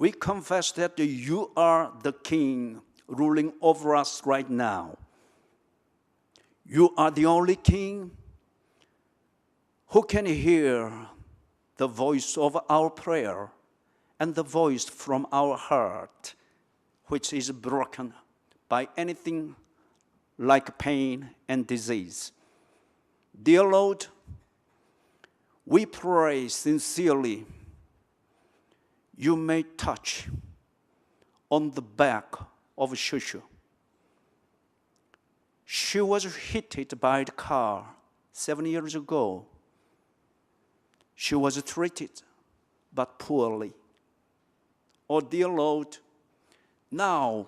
We confess that you are the King ruling over us right now. You are the only King who can hear the voice of our prayer and the voice from our heart, which is broken by anything like pain and disease. Dear Lord, we pray sincerely you may touch on the back of Shushu. She was hit by the car 7 years ago. She was treated, but poorly. Oh, dear Lord, now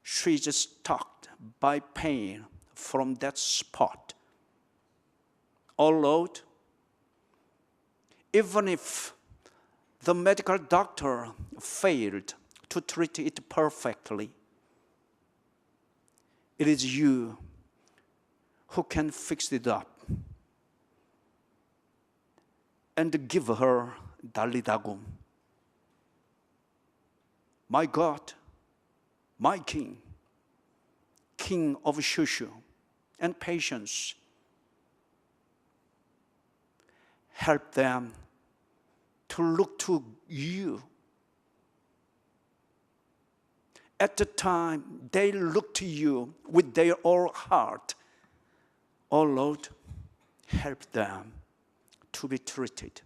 she is stuck by pain from that spot. Oh, Lord, even if the medical doctor failed to treat it perfectly, it is you who can fix it up and give her 달리다굼. My God, my King, King of Shushu and patience, help them to look to you. At the time they look to you with their whole heart, oh Lord, help them to be treated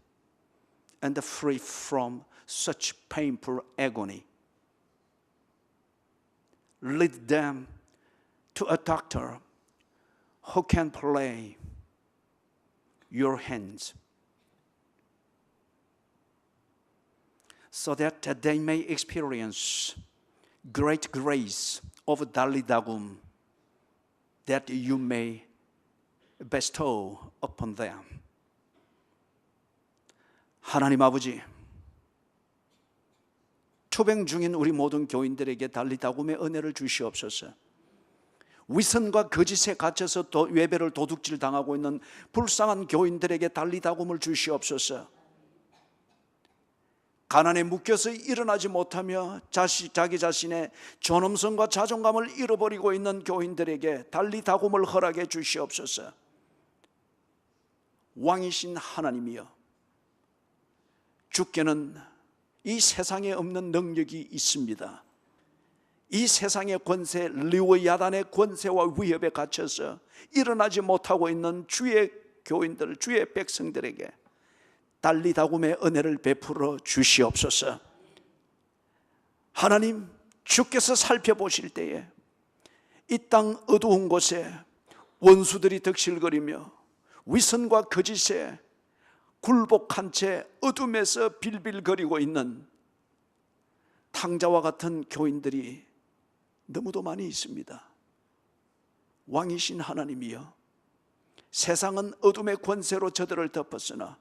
and free from such painful agony. Lead them to a doctor who can play your hands, so that they may experience great grace of 달리다굼 that you may bestow upon them. 하나님 아버지, 투병 중인 우리 모든 교인들에게 달리다굼의 은혜를 주시옵소서. 위선과 거짓에 갇혀서 예배를 도둑질 당하고 있는 불쌍한 교인들에게 달리다굼을 주시옵소서. 가난에 묶여서 일어나지 못하며 자기 자신의 존엄성과 자존감을 잃어버리고 있는 교인들에게 달리다굼을 허락해 주시옵소서. 왕이신 하나님이여, 주께는 이 세상에 없는 능력이 있습니다. 이 세상의 권세, 리오야단의 권세와 위협에 갇혀서 일어나지 못하고 있는 주의 교인들, 주의 백성들에게 달리다굼의 은혜를 베풀어 주시옵소서. 하나님, 주께서 살펴보실 때에 이 땅 어두운 곳에 원수들이 득실거리며 위선과 거짓에 굴복한 채 어둠에서 빌빌거리고 있는 탕자와 같은 교인들이 너무도 많이 있습니다. 왕이신 하나님이여, 세상은 어둠의 권세로 저들을 덮었으나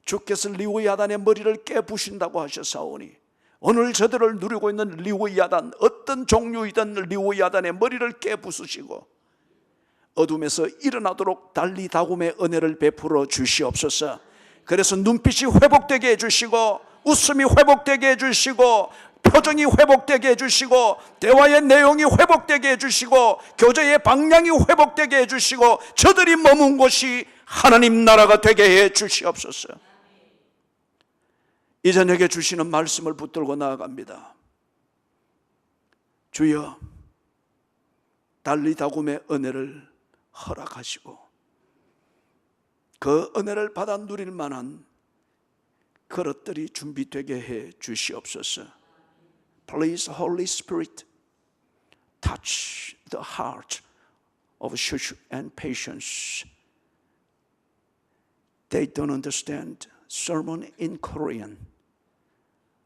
주께서 리오야단의 머리를 깨부신다고 하셨사오니, 오늘 저들을 누리고 있는 리오야단, 어떤 종류이든 리오야단의 머리를 깨부수시고 어둠에서 일어나도록 달리다굼의 은혜를 베풀어 주시옵소서. 그래서 눈빛이 회복되게 해주시고, 웃음이 회복되게 해주시고, 표정이 회복되게 해주시고, 대화의 내용이 회복되게 해주시고, 교제의 방향이 회복되게 해주시고, 저들이 머문 곳이 하나님 나라가 되게 해주시옵소서. 이 저녁에 주시는 말씀을 붙들고 나아갑니다. 주여, 달리다굼의 은혜를 허락하시고 그 은혜를 받아 누릴 만한 그릇들이 준비되게 해 주시옵소서. Please, Holy Spirit, touch the heart of Shushu and patience. They don't understand sermon in Korean,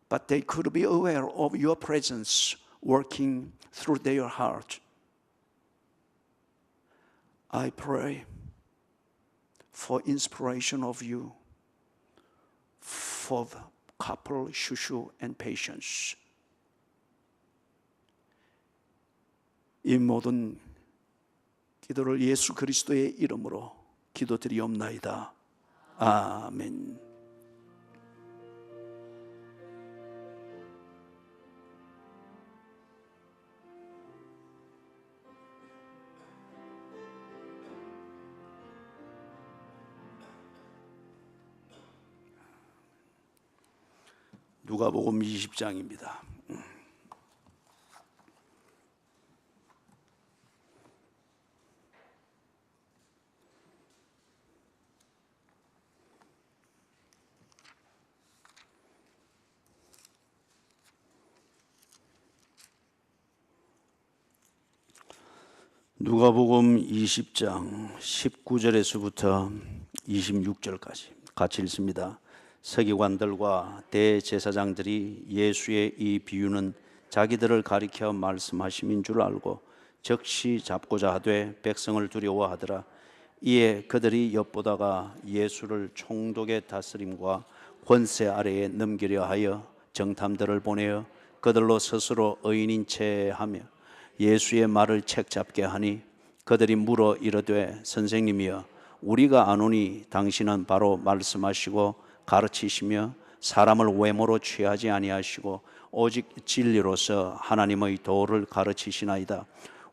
but they could be aware of your presence working through their heart. I pray for inspiration of you for the couple Shushu and patience. 이 모든 기도를 예수 그리스도의 이름으로 기도드리옵나이다. 아멘. 누가복음 20장입니다. 누가복음 20장 19절에서부터 26절까지 같이 읽습니다. 서기관들과 대제사장들이 예수의 이 비유는 자기들을 가리켜 말씀하심인 줄 알고 즉시 잡고자 하되 백성을 두려워하더라. 이에 그들이 엿보다가 예수를 총독의 다스림과 권세 아래에 넘기려 하여 정탐들을 보내어 그들로 스스로 의인인 채 하며 예수의 말을 책잡게 하니 그들이 물어 이르되 선생님이여 우리가 아노니 당신은 바로 말씀하시고 가르치시며 사람을 외모로 취하지 아니하시고 오직 진리로서 하나님의 도를 가르치시나이다.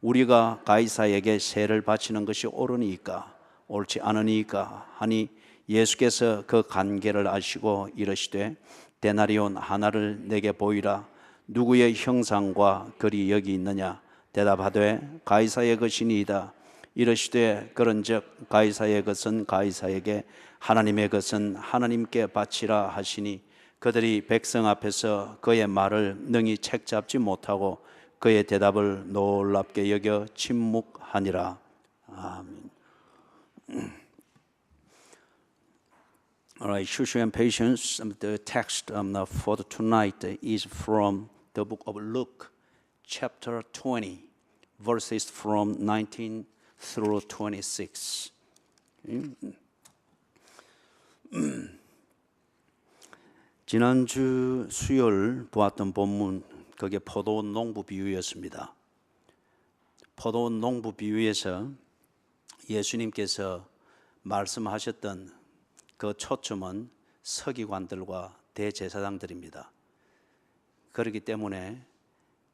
우리가 가이사에게 세를 바치는 것이 옳으니까 옳지 않으니까 하니 예수께서 그 관계를 아시고 이르시되 데나리온 하나를 내게 보이라. 누구의 형상과 글이 여기 있느냐? 대답하되 가이사의 것이니이다. 이르시되 그런즉 가이사의 것은 가이사에게 하나님의 것은 하나님께 바치라 하시니 그들이 백성 앞에서 그의 말을 능히 책잡지 못하고 그의 대답을 놀랍게 여겨 침묵하니라. 아멘. All right, Shushu and patience. The text for tonight is from the book of Luke, chapter 20, verses from 19 through 26. 지난주 수요일 보았던 본문, 그게 포도원 농부 비유였습니다. 포도원 농부 비유에서 예수님께서 말씀하셨던 그 초점은 서기관들과 대제사장들입니다. 그렇기 때문에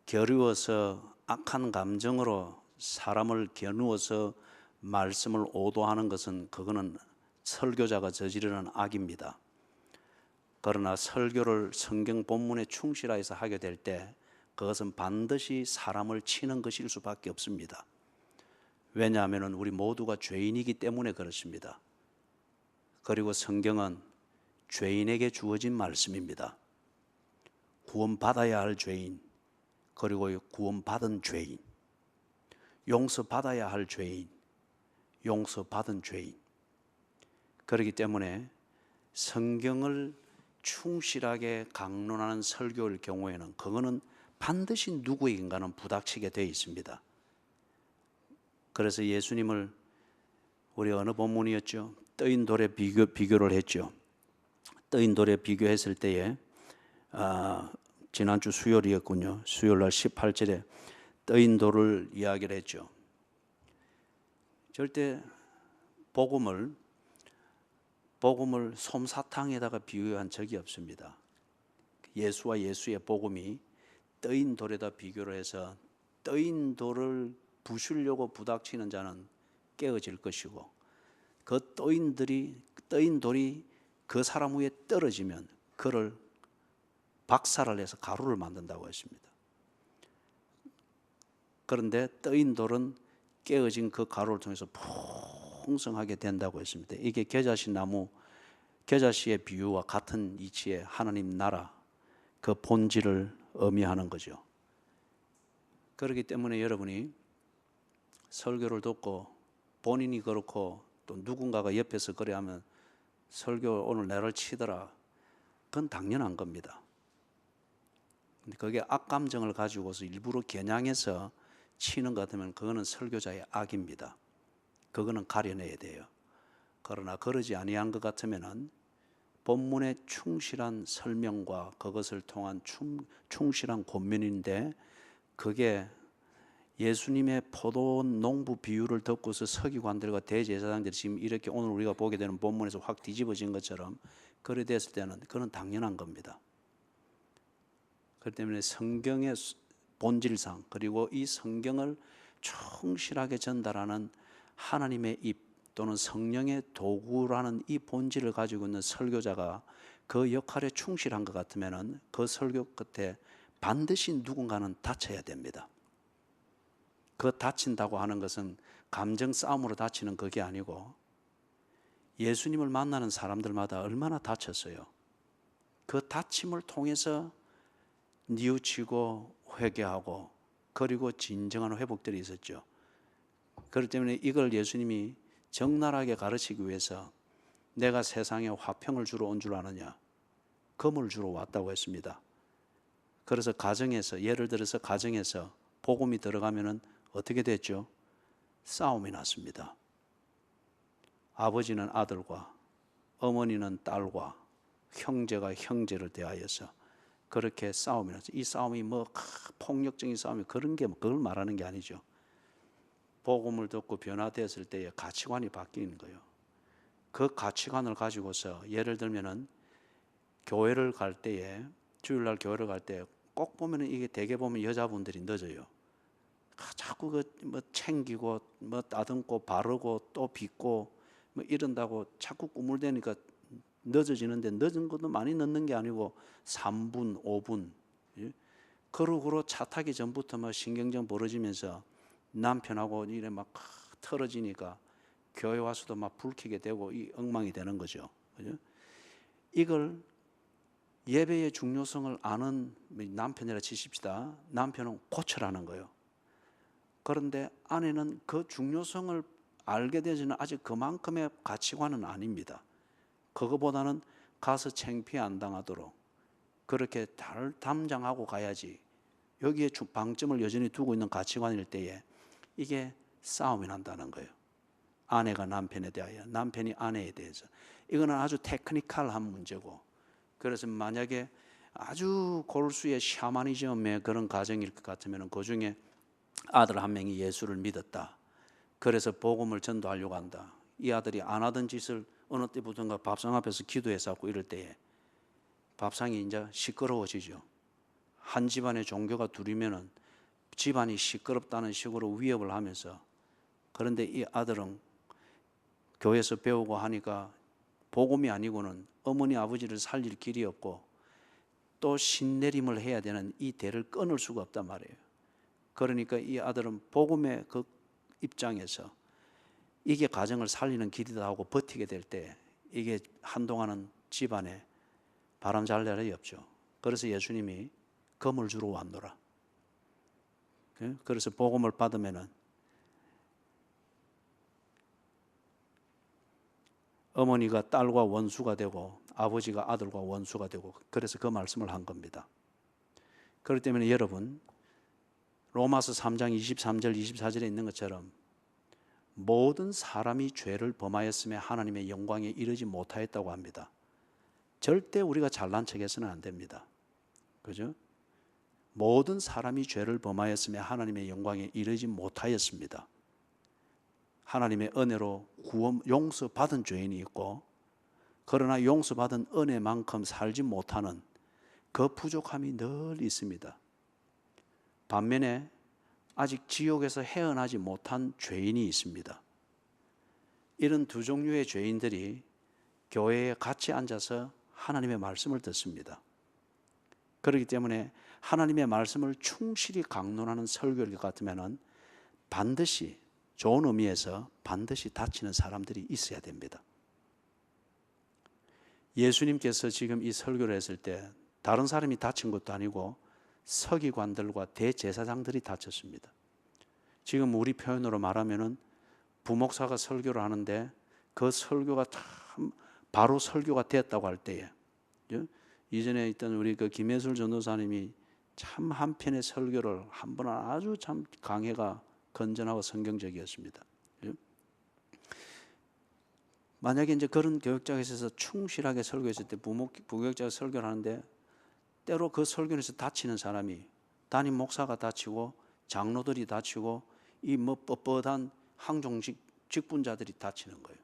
겨루어서 악한 감정으로 사람을 겨누어서 말씀을 오도하는 것은 그거는 설교자가 저지르는 악입니다. 그러나 설교를 성경 본문에 충실해서 하게 될 때 그것은 반드시 사람을 치는 것일 수밖에 없습니다. 왜냐하면 우리 모두가 죄인이기 때문에 그렇습니다. 그리고 성경은 죄인에게 주어진 말씀입니다. 구원받아야 할 죄인, 그리고 구원받은 죄인, 용서받아야 할 죄인, 용서받은 죄인. 그렇기 때문에 성경을 충실하게 강론하는 설교일 경우에는 그거는 반드시 누구에겐가는 부닥치게 되어 있습니다. 그래서 예수님을 우리 어느 본문이었죠? 떠인 돌에 비교를 했죠. 떠인 돌에 비교했을 때에 지난주 수요일이었군요. 수요일날 18절에 떠인 돌을 이야기를 했죠. 절대 복음을 솜사탕에다가 비유한 적이 없습니다. 예수와 예수의 복음이 떠인 돌에다 비교를 해서 떠인 돌을 부수려고 부닥치는 자는 깨어질 것이고 그 떠인 돌이 그 사람 위에 떨어지면 그를 박살을 내서 가루를 만든다고 했습니다. 그런데 떠인 돌은 깨어진 그 가루를 통해서 풍성하게 된다고 했습니다. 이게 겨자씨 나무, 겨자씨의 비유와 같은 이치의 하나님 나라, 그 본질을 의미하는 거죠. 그렇기 때문에 여러분이 설교를 듣고 본인이 그렇고 또 누군가가 옆에서 그래 하면 설교 오늘 내를 치더라. 그건 당연한 겁니다. 근데 그게 악감정을 가지고서 일부러 겨냥해서 치는 것 같으면 그거는 설교자의 악입니다. 그거는 가려내야 돼요. 그러나 그러지 아니한 것 같으면은 본문의 충실한 설명과 그것을 통한 충실한 권면인데 그게 예수님의 포도원 농부 비유를 듣고서 서기관들과 대제사장들이 지금 이렇게 오늘 우리가 보게 되는 본문에서 확 뒤집어진 것처럼 그래 됐을 때는 그건 당연한 겁니다. 그렇기 때문에 성경의 본질상 그리고 이 성경을 충실하게 전달하는 하나님의 입 또는 성령의 도구라는 이 본질을 가지고 있는 설교자가 그 역할에 충실한 것 같으면은 그 설교 끝에 반드시 누군가는 다쳐야 됩니다. 그 다친다고 하는 것은 감정 싸움으로 다치는 그게 아니고 예수님을 만나는 사람들마다 얼마나 다쳤어요. 그 다침을 통해서 뉘우치고 회개하고 그리고 진정한 회복들이 있었죠. 그렇기 때문에 이걸 예수님이 적나라하게 가르치기 위해서 내가 세상에 화평을 주러 온 줄 아느냐, 금을 주러 왔다고 했습니다. 그래서 가정에서, 예를 들어서 가정에서 복음이 들어가면은 어떻게 됐죠? 싸움이 났습니다. 아버지는 아들과, 어머니는 딸과, 형제가 형제를 대하여서 그렇게 싸움이 났어요. 이 싸움이 뭐 폭력적인 싸움이 그런 게 그걸 말하는 게 아니죠. 복음을 듣고 변화되었을 때에 가치관이 바뀌는 거예요. 그 가치관을 가지고서 예를 들면은 교회를 갈 때에 주일날 교회를 갈 때 꼭 보면은 이게 대개 보면 여자분들이 늦어요. 자꾸 그 뭐 챙기고 뭐 따듬고 바르고 또 빚고 뭐 이런다고 자꾸 꾸물대니까 늦어지는데 늦은 것도 많이 늦는 게 아니고 3분, 5분. 그러고 차 타기 전부터 막 신경전 벌어지면서 남편하고 이래 막 틀어지니까 교회 와서도 막 불 켜게 되고 이 엉망이 되는 거죠. 그죠? 이걸 예배의 중요성을 아는 남편이라 치십시다. 남편은 고쳐라는 거예요. 그런데 아내는 그 중요성을 알게 되지는 아직 그만큼의 가치관은 아닙니다. 그거보다는 가서 창피해 안 당하도록 그렇게 잘 담장하고 가야지. 여기에 방점을 여전히 두고 있는 가치관일 때에 이게 싸움이 난다는 거예요. 아내가 남편에 대하여, 남편이 아내에 대해서. 이거는 아주 테크니컬한 문제고, 그래서 만약에 아주 골수의 샤머니즘의 그런 가정일 것 같으면 그 중에 아들 한 명이 예수를 믿었다. 그래서 복음을 전도하려고 한다. 이 아들이 안 하던 짓을 어느 때부터인가 밥상 앞에서 기도해서 하고 이럴 때에 밥상이 이제 시끄러워지죠. 한 집안의 종교가 둘이면은 집안이 시끄럽다는 식으로 위협을 하면서, 그런데 이 아들은 교회에서 배우고 하니까 복음이 아니고는 어머니 아버지를 살릴 길이 없고 또 신내림을 해야 되는 이 대를 끊을 수가 없단 말이에요. 그러니까 이 아들은 복음의 그 입장에서 이게 가정을 살리는 길이다 하고 버티게 될 때 이게 한동안은 집안에 바람 잘 날이 없죠. 그래서 예수님이 금을 주러 왔노라. 그래서 복음을 받으면은 어머니가 딸과 원수가 되고 아버지가 아들과 원수가 되고, 그래서 그 말씀을 한 겁니다. 그렇기 때문에 여러분, 로마서 3장 23절 24절에 있는 것처럼 모든 사람이 죄를 범하였으며 하나님의 영광에 이르지 못하였다고 합니다. 절대 우리가 잘난 척해서는 안 됩니다. 그죠? 모든 사람이 죄를 범하였으며 하나님의 영광에 이르지 못하였습니다. 하나님의 은혜로 구원 용서받은 죄인이 있고, 그러나 용서받은 은혜만큼 살지 못하는 그 부족함이 늘 있습니다. 반면에 아직 지옥에서 헤어나지 못한 죄인이 있습니다. 이런 두 종류의 죄인들이 교회에 같이 앉아서 하나님의 말씀을 듣습니다. 그렇기 때문에 하나님의 말씀을 충실히 강론하는 설교일 것 같으면 반드시, 좋은 의미에서 반드시 다치는 사람들이 있어야 됩니다. 예수님께서 지금 이 설교를 했을 때 다른 사람이 다친 것도 아니고 서기관들과 대제사장들이 다쳤습니다. 지금 우리 표현으로 말하면은 부목사가 설교를 하는데 그 설교가 참 바로 설교가 됐다고 할 때에, 이전에 있던 우리 그 김혜술 전도사님이 참 한 편의 설교를 한 번은 아주 참 강해가 건전하고 성경적이었습니다. 만약에 이제 그런 교육자에서 충실하게 설교했을 때 부교육자가 설교를 하는데 때로 그 설교에서 다치는 사람이 담임 목사가 다치고 장로들이 다치고 이 뭐 뻣뻣한 항종직 직분자들이 다치는 거예요.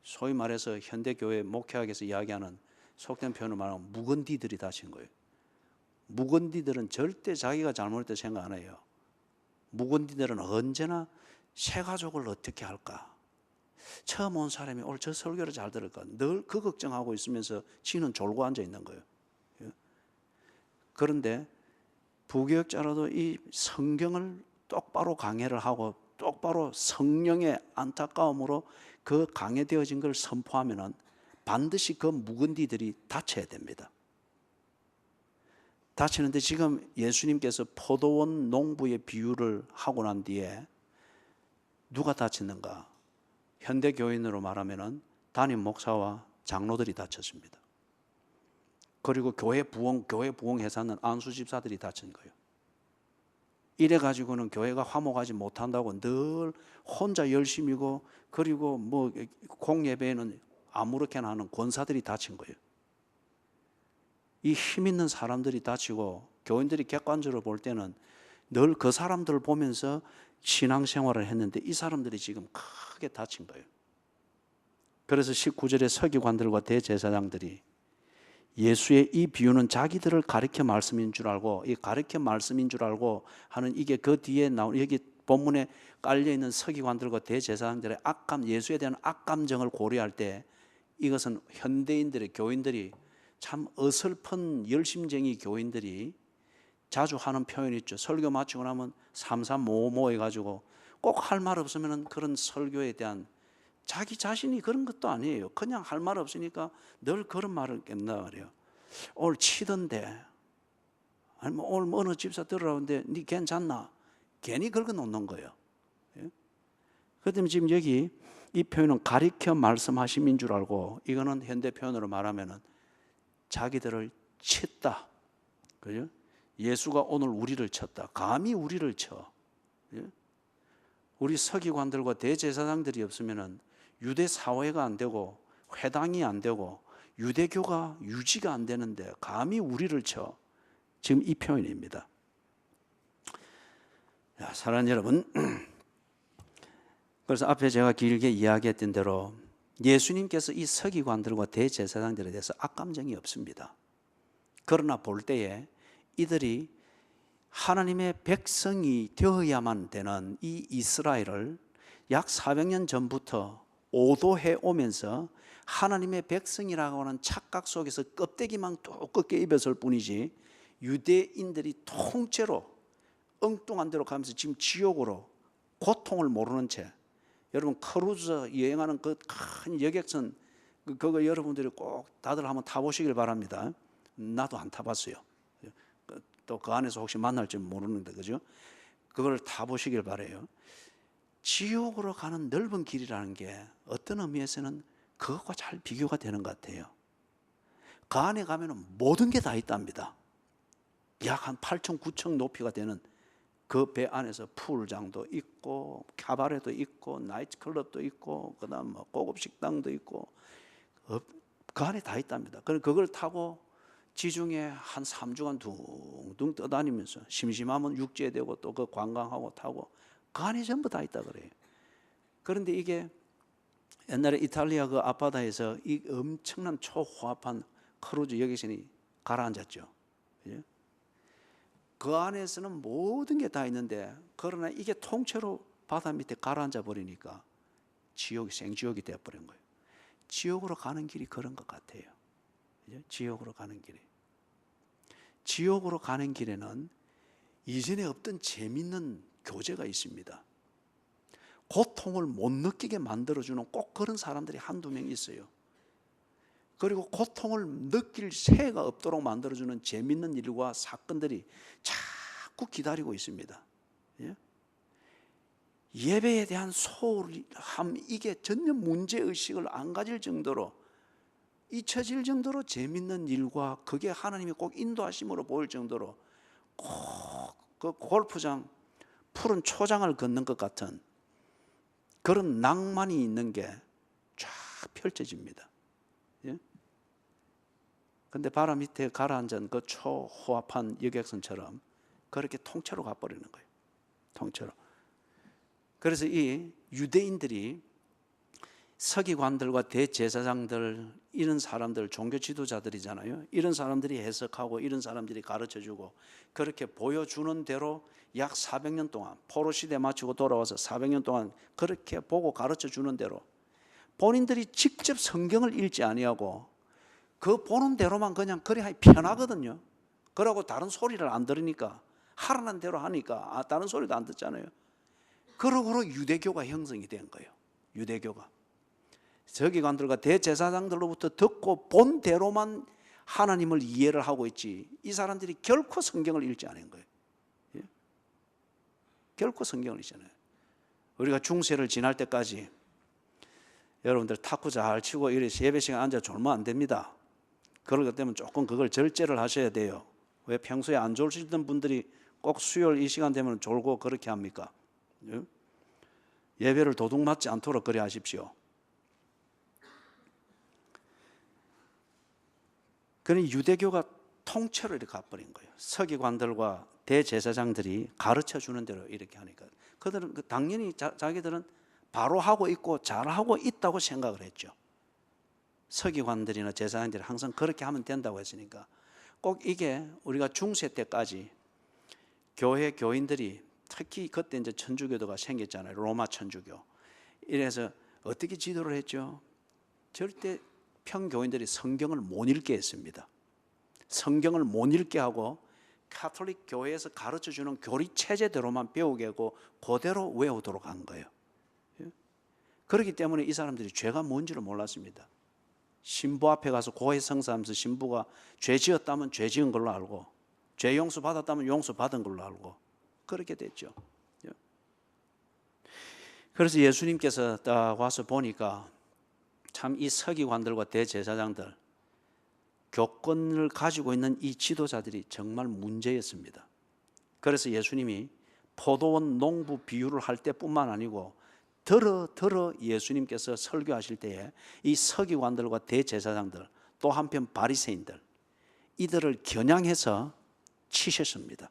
소위 말해서 현대교회 목회학에서 이야기하는 속된 표현을 말하면 묵은디들이 다치는 거예요. 묵은디들은 절대 자기가 잘못했다 생각 안 해요. 묵은디들은 언제나 새 가족을 어떻게 할까? 처음 온 사람이 오늘 저 설교를 잘 들을까? 늘 그 걱정하고 있으면서 지는 졸고 앉아 있는 거예요. 그런데 부교육자라도 이 성경을 똑바로 강해를 하고 똑바로 성령의 안타까움으로 그 강해되어진 걸 선포하면은 반드시 그 묵은디들이 닫혀야 됩니다. 닫히는데 지금 예수님께서 포도원 농부의 비유를 하고 난 뒤에 누가 다쳤는가? 현대 교인으로 말하면은 담임 목사와 장로들이 다쳤습니다. 그리고 교회 부흥해서 하는 안수 집사들이 다친 거예요. 이래 가지고는 교회가 화목하지 못한다고 늘 혼자 열심이고, 그리고 뭐 공예배에는 아무렇게나 하는 권사들이 다친 거예요. 이 힘 있는 사람들이 다치고 교인들이 객관적으로 볼 때는 늘 그 사람들을 보면서 신앙생활을 했는데 이 사람들이 지금 크게 다친 거예요. 그래서 19절에 서기관들과 대제사장들이 예수의 이 비유는 자기들을 가리켜 말씀인 줄 알고, 이 가리켜 말씀인 줄 알고 하는 이게 그 뒤에 나온 여기 본문에 깔려 있는 서기관들과 대제사장들의 악감, 예수에 대한 악감정을 고려할 때 이것은 현대인들의 교인들이 참 어설픈 열심쟁이 교인들이 자주 하는 표현이 있죠. 설교 마치고 나면 삼삼오오 해가지고 꼭 할 말 없으면 그런 설교에 대한 자기 자신이 그런 것도 아니에요. 그냥 할 말 없으니까 늘 그런 말을 깬다 그래요. 오늘 치던데, 아니면 오늘 어느 집사 들으라는데 니 괜찮나? 괜히 긁어 놓는 거예요. 그렇기 때문에 지금 여기 이 표현은 가리켜 말씀하심인 줄 알고, 이거는 현대 표현으로 말하면은 자기들을 쳤다. 그죠? 예수가 오늘 우리를 쳤다. 감히 우리를 쳐. 우리 서기관들과 대제사장들이 없으면은 유대 사회가 안 되고 회당이 안 되고 유대교가 유지가 안 되는데 감히 우리를 쳐. 지금 이 표현입니다. 자, 사랑하는 여러분, 그래서 앞에 제가 길게 이야기했던 대로 예수님께서 이 서기관들과 대제사장들에 대해서 악감정이 없습니다. 그러나 볼 때에 이들이 하나님의 백성이 되어야만 되는 이 이스라엘을 약 400년 전부터 오도해 오면서 하나님의 백성이라고 하는 착각 속에서 껍데기만 두껍게 입었을 뿐이지, 유대인들이 통째로 엉뚱한 데로 가면서 지금 지옥으로 고통을 모르는 채, 여러분 크루즈 여행하는 그 큰 여객선, 그거 여러분들이 꼭 다들 한번 타보시길 바랍니다. 나도 안 타봤어요. 또 그 안에서 혹시 만날지 모르는데, 그죠? 그걸 타보시길 바래요. 지옥으로 가는 넓은 길이라는 게 어떤 의미에서는 그것과 잘 비교가 되는 것 같아요. 그 안에 가면은 모든 게 다 있답니다. 약 한 8층, 9층 높이가 되는 그 배 안에서 풀장도 있고 카바레도 있고 나이트클럽도 있고 그다음 뭐 고급 식당도 있고 그 안에 다 있답니다. 그걸 타고 지중해 한 3주간 둥둥 떠다니면서 심심하면 육지에 대고 또 그 관광하고 타고 그 안에 전부 다 있다 그래요. 그런데 이게 옛날에 이탈리아 그 앞바다에서 이 엄청난 초호합한 크루즈 여객선이 가라앉았죠. 그죠? 그 안에서는 모든 게 다 있는데, 그러나 이게 통째로 바다 밑에 가라앉아 버리니까 지옥이 생지옥이 되어버린 거예요. 지옥으로 가는 길이 그런 것 같아요. 그죠? 지옥으로 가는 길이. 지옥으로 가는 길에는 이전에 없던 재밌는 교제가 있습니다. 고통을 못 느끼게 만들어주는 꼭 그런 사람들이 한두 명 있어요. 그리고 고통을 느낄 새가 없도록 만들어주는 재밌는 일과 사건들이 자꾸 기다리고 있습니다. 예? 예배에 대한 소홀함, 이게 전혀 문제의식을 안 가질 정도로, 잊혀질 정도로 재밌는 일과 그게 하나님이 꼭 인도하심으로 보일 정도로 꼭 그 골프장 푸른 초장을 걷는 것 같은 그런 낭만이 있는 게 쫙 펼쳐집니다. 예? 근데 바람 밑에 가라앉은 그 초호합한 여객선처럼 그렇게 통째로 가버리는 거예요. 통째로. 그래서 이 유대인들이 서기관들과 대제사장들, 이런 사람들, 종교 지도자들이잖아요. 이런 사람들이 해석하고 이런 사람들이 가르쳐주고 그렇게 보여주는 대로 약 400년 동안 포로 시대 마치고 돌아와서 400년 동안 그렇게 보고 가르쳐주는 대로 본인들이 직접 성경을 읽지 아니하고 그 보는 대로만 그냥 그래 편하거든요. 그러고 다른 소리를 안 들으니까 하라는 대로 하니까 다른 소리도 안 듣잖아요. 그러고 유대교가 형성이 된 거예요. 유대교가 서기관들과 대제사장들로부터 듣고 본 대로만 하나님을 이해를 하고 있지, 이 사람들이 결코 성경을 읽지 않은 거예요. 예? 결코 성경을 읽지 않아요. 우리가 중세를 지날 때까지 여러분들 탁구 잘 치고 이래서 예배 시간 앉아 졸면 안 됩니다. 그럴 것 때문에 조금 그걸 절제를 하셔야 돼요. 왜 평소에 안 졸시던 분들이 꼭 수요일 이 시간 되면 졸고 그렇게 합니까? 예배를 도둑맞지 않도록 그래 하십시오. 그러니 유대교가 통째로 이렇게 가버린 거예요. 서기관들과 대제사장들이 가르쳐 주는 대로 이렇게 하니까 그들은 당연히 자기들은 바로 하고 있고 잘하고 있다고 생각을 했죠. 서기관들이나 제사장들이 항상 그렇게 하면 된다고 했으니까. 꼭 이게 우리가 중세 때까지 교회 교인들이, 특히 그때 이제 천주교도가 생겼잖아요. 로마 천주교. 이래서 어떻게 지도를 했죠? 절대 평교인들이 성경을 못 읽게 했습니다. 성경을 못 읽게 하고 가톨릭 교회에서 가르쳐주는 교리 체제대로만 배우게 하고 그대로 외우도록 한 거예요. 그렇기 때문에 이 사람들이 죄가 뭔지를 몰랐습니다. 신부 앞에 가서 고해 성사하면서 신부가 죄 지었다면 죄 지은 걸로 알고 죄 용서 받았다면 용서 받은 걸로 알고 그렇게 됐죠. 그래서 예수님께서 딱 와서 보니까 참 이 서기관들과 대제사장들, 교권을 가지고 있는 이 지도자들이 정말 문제였습니다. 그래서 예수님이 포도원 농부 비유를 할 때뿐만 아니고 더러 예수님께서 설교하실 때에 이 서기관들과 대제사장들, 또 한편 바리새인들, 이들을 겨냥해서 치셨습니다.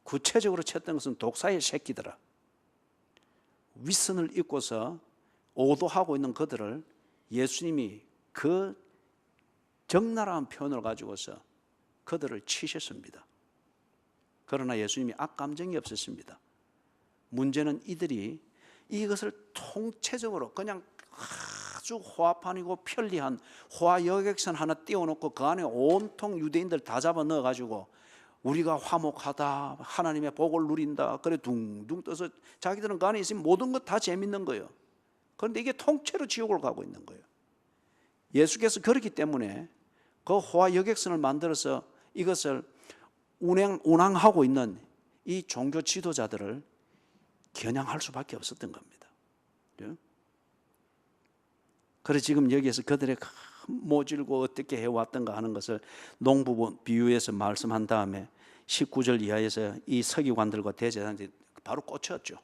구체적으로 쳤던 것은 독사의 새끼들아. 윗선을 입고서 오도하고 있는 그들을 예수님이 그 적나라한 표현을 가지고서 그들을 치셨습니다. 그러나 예수님이 악감정이 없었습니다. 문제는 이들이 이것을 통체적으로 그냥 아주 호화판이고 편리한 호화여객선 하나 띄워놓고 그 안에 온통 유대인들 다 잡아 넣어가지고 우리가 화목하다, 하나님의 복을 누린다, 그래 둥둥 떠서 자기들은 그 안에 있으면 모든 것 다 재밌는 거예요. 그런데 이게 통째로 지옥을 가고 있는 거예요. 예수께서 그렇기 때문에 그 호화여객선을 만들어서 이것을 운항하고 있는 이 종교 지도자들을 겨냥할 수밖에 없었던 겁니다. 그래서 지금 여기에서 그들의 모질고 어떻게 해왔던가 하는 것을 농부 비유에서 말씀한 다음에 19절 이하에서 이 서기관들과 대제사장들이 바로 꽂혔죠.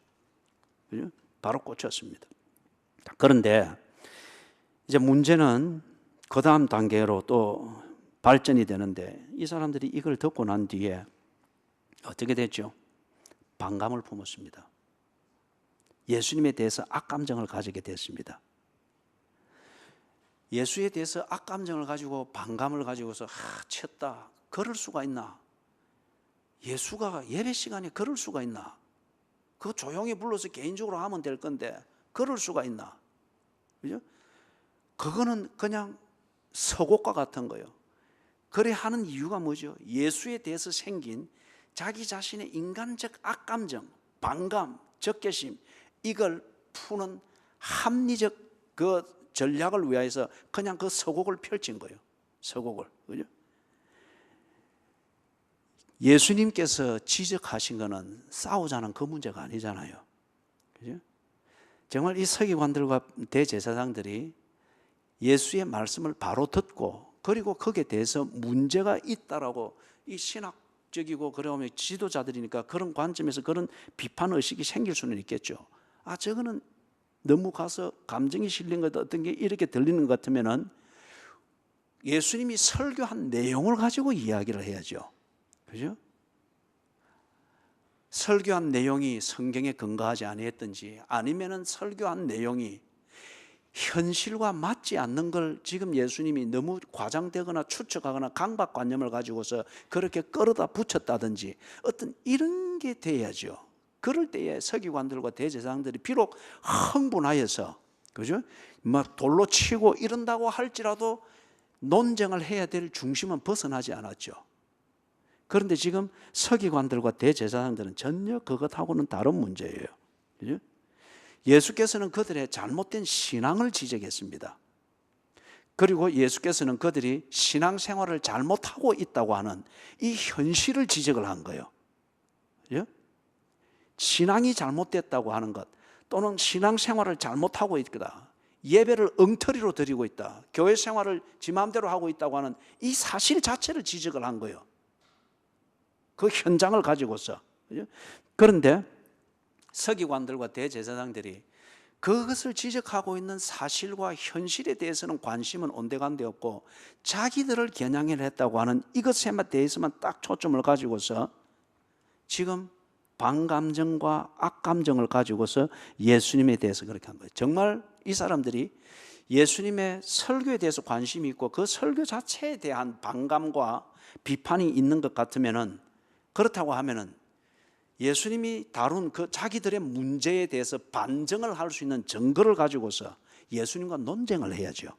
바로 꽂혔습니다. 그런데 이제 문제는 그 다음 단계로 또 발전이 되는데, 이 사람들이 이걸 듣고 난 뒤에 어떻게 됐죠? 반감을 품었습니다. 예수님에 대해서 악감정을 가지게 됐습니다. 예수에 대해서 악감정을 가지고 반감을 가지고서 쳤다, 그럴 수가 있나? 예수가 예배 시간에 그럴 수가 있나? 그거 조용히 불러서 개인적으로 하면 될 건데 그럴 수가 있나? 그죠? 그거는 그냥 서곡과 같은 거예요. 그래 하는 이유가 뭐죠? 예수에 대해서 생긴 자기 자신의 인간적 악감정, 반감, 적개심, 이걸 푸는 합리적 그 전략을 위하여서 그냥 그 서곡을 펼친 거예요. 서곡을. 그죠? 예수님께서 지적하신 거는 싸우자는 그 문제가 아니잖아요. 그죠? 정말 이 서기관들과 대제사장들이 예수의 말씀을 바로 듣고 그리고 거기에 대해서 문제가 있다라고 이 신학적이고 그러면 지도자들이니까 그런 관점에서 그런 비판 의식이 생길 수는 있겠죠. 저거는 너무 가서 감정이 실린 것 어떤 게 이렇게 들리는 것 같으면은 예수님이 설교한 내용을 가지고 이야기를 해야죠. 그죠? 설교한 내용이 성경에 근거하지 아니했든지 아니면은 설교한 내용이 현실과 맞지 않는 걸 지금 예수님이 너무 과장되거나 추측하거나 강박관념을 가지고서 그렇게 끌어다 붙였다든지 어떤 이런 게 돼야죠. 그럴 때에 서기관들과 대제사장들이 비록 흥분하여서 그죠? 막 돌로 치고 이런다고 할지라도 논쟁을 해야 될 중심은 벗어나지 않았죠. 그런데 지금 서기관들과 대제사장들은 전혀 그것하고는 다른 문제예요. 그죠? 예수께서는 그들의 잘못된 신앙을 지적했습니다. 그리고 예수께서는 그들이 신앙생활을 잘못하고 있다고 하는 이 현실을 지적을 한 거예요. 그죠? 신앙이 잘못됐다고 하는 것, 또는 신앙생활을 잘못하고 있다, 예배를 엉터리로 드리고 있다, 교회 생활을 지 마음대로 하고 있다고 하는 이 사실 자체를 지적을 한 거예요. 그 현장을 가지고서. 그런데 서기관들과 대제사장들이 그것을 지적하고 있는 사실과 현실에 대해서는 관심은 온데간데 없고, 자기들을 겨냥을 했다고 하는 이것에 대해서만 딱 초점을 가지고서 지금 반감정과 악감정을 가지고서 예수님에 대해서 그렇게 한 거예요. 정말 이 사람들이 예수님의 설교에 대해서 관심이 있고 그 설교 자체에 대한 반감과 비판이 있는 것 같으면은, 그렇다고 하면은 예수님이 다룬 그 자기들의 문제에 대해서 반증을 할 수 있는 증거를 가지고서 예수님과 논쟁을 해야죠.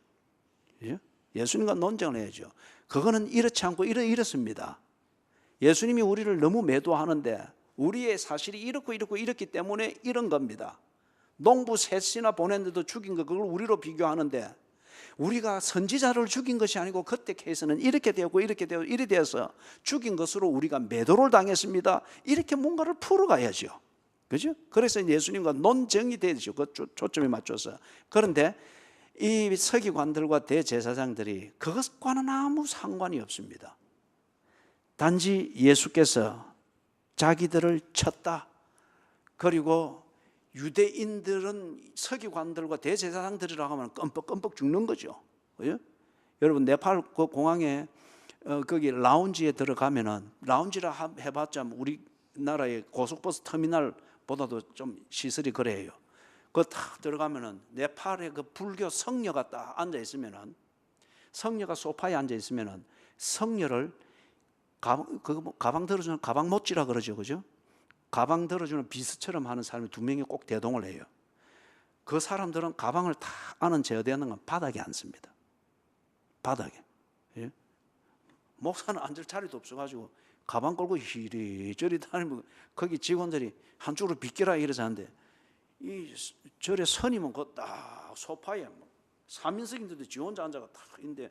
예수님과 논쟁을 해야죠. 그거는 이렇지 않고 이렇습니다. 예수님이 우리를 너무 매도하는데 우리의 사실이 이렇기 때문에 이런 겁니다. 농부 셋이나 보냈는데도 죽인 거, 그걸 우리로 비교하는데 우리가 선지자를 죽인 것이 아니고 그때 케이스는 이렇게 되었고 이렇게 되어서 죽인 것으로 우리가 매도를 당했습니다. 이렇게 뭔가를 풀어가야죠. 그죠? 그래서 예수님과 논쟁이 되죠. 그 초점에 맞춰서. 그런데 이 서기관들과 대제사장들이 그것과는 아무 상관이 없습니다. 단지 예수께서 자기들을 쳤다, 그리고 유대인들은 서기관들과 대제사장들이라고 하면 끔뻑끔뻑 죽는 거죠. 그죠? 여러분 네팔 그 공항에 거기 라운지에 들어가면은, 라운지라 해봤자 우리나라의 고속버스 터미널보다도 좀 시설이 그래요. 그거 딱 들어가면은 네팔의 그 불교 성녀가 딱 앉아 있으면은, 성녀가 소파에 앉아 있으면은 성녀를 가방 들어주는 가방 못지라 그러죠, 그죠? 가방 들어주는 비스처럼 하는 사람이 두 명이 꼭 대동을 해요. 그 사람들은 가방을 다 안은 제어되는 건 바닥에 앉습니다. 바닥에. 예? 목사는 앉을 자리도 없어가지고 가방 끌고 이리저리 다니면 거기 직원들이 한쪽으로 비껴라 이래서 하는데, 이 절에 선임은 그 딱 소파에 3인석인데도 지 혼자 앉아가 딱 있는데,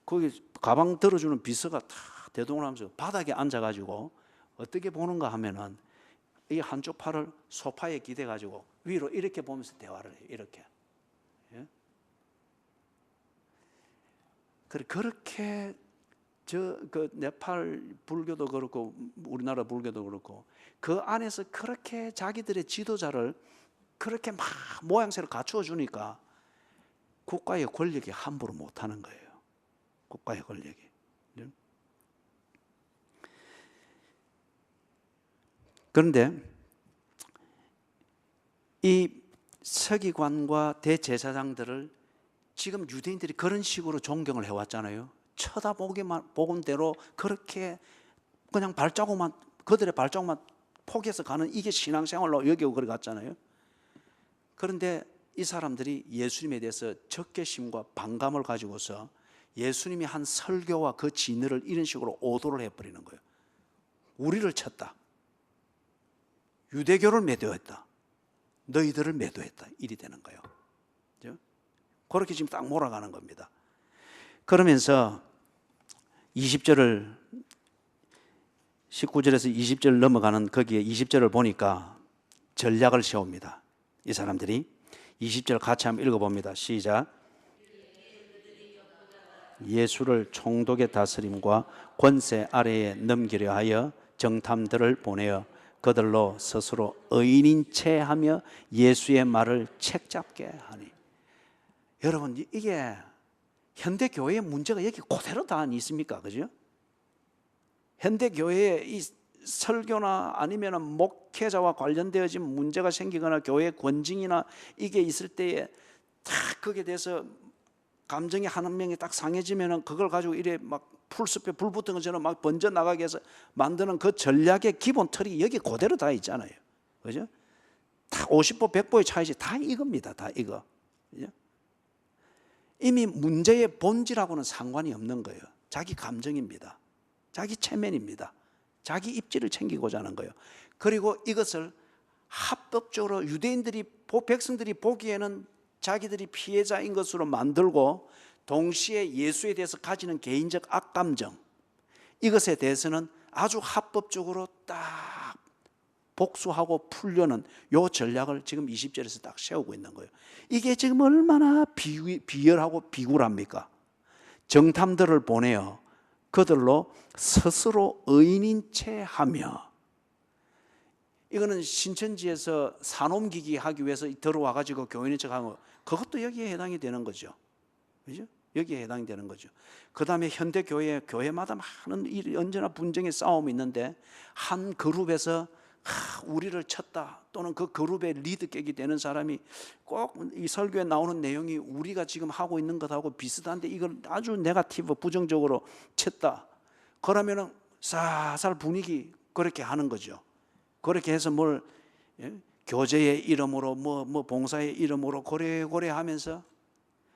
거기 가방 들어주는 비서가 딱 대동을 하면서 바닥에 앉아가지고 어떻게 보는가 하면은 이 한쪽 팔을 소파에 기대가지고 위로 이렇게 보면서 대화를 해요. 이렇게. 예? 그렇게 그 네팔 불교도 그렇고 우리나라 불교도 그렇고 그 안에서 그렇게 자기들의 지도자를 그렇게 막 모양새를 갖추어 주니까 국가의 권력이 함부로 못하는 거예요. 국가의 권력이. 그런데 이 서기관과 대제사장들을 지금 유대인들이 그런 식으로 존경을 해왔잖아요. 쳐다보기만 보는 대로 그렇게 그냥 발자국만, 그들의 발자국만 포기해서 가는, 이게 신앙생활로 여기고 그래 갔잖아요. 그런데 이 사람들이 예수님에 대해서 적개심과 반감을 가지고서 예수님이 한 설교와 그 진리를 이런 식으로 오도를 해버리는 거예요. 우리를 쳤다, 유대교를 매도했다, 너희들을 매도했다, 이리 되는 거예요. 그렇죠? 그렇게 지금 딱 몰아가는 겁니다. 그러면서 20절을 19절에서 20절 넘어가는 거기에 20절을 보니까 전략을 세웁니다. 이 사람들이 20절 같이 한번 읽어봅니다. 시작. 예수를 총독의 다스림과 권세 아래에 넘기려 하여 정탐들을 보내어 그들로 스스로 의인인 채 하며 예수의 말을 책잡게 하니. 여러분, 이게 현대 교회의 문제가 여기 그대로 다 있습니까? 그죠? 현대 교회의 이 설교나 아니면 목회자와 관련되어진 문제가 생기거나 교회 권징이나 이게 있을 때에 딱 거기에 대해서 감정이 한 명이 딱 상해지면은 그걸 가지고 이래 막 풀숲에 불 붙은 것처럼 막 번져 나가게 해서 만드는 그 전략의 기본 틀이 여기 그대로 다 있잖아요. 그죠? 다 50보 100보의 차이지, 다 이겁니다. 다 이거. 이미 문제의 본질하고는 상관이 없는 거예요. 자기 감정입니다. 자기 체면입니다. 자기 입지를 챙기고자 하는 거예요. 그리고 이것을 합법적으로 유대인들이, 백성들이 보기에는 자기들이 피해자인 것으로 만들고, 동시에 예수에 대해서 가지는 개인적 악감정, 이것에 대해서는 아주 합법적으로 딱 복수하고 풀려는 요 전략을 지금 20절에서 딱 세우고 있는 거예요. 이게 지금 얼마나 비열하고 비굴합니까? 정탐들을 보내어 그들로 스스로 의인인 채 하며, 이거는 신천지에서 산옮기기 하기 위해서 들어와가지고 교인인 척 하는 거, 그것도 여기에 해당이 되는 거죠. 그죠? 여기에 해당이 되는 거죠. 그 다음에 현대 교회마다 많은 언제나 분쟁의 싸움이 있는데, 한 그룹에서 우리를 쳤다, 또는 그 그룹의 리더격이 되는 사람이 꼭 이 설교에 나오는 내용이 우리가 지금 하고 있는 것하고 비슷한데 이걸 아주 네거티브, 부정적으로 쳤다, 그러면은 살살 분위기 그렇게 하는 거죠. 그렇게 해서 뭘, 교제의 이름으로 뭐 봉사의 이름으로 고래고래 하면서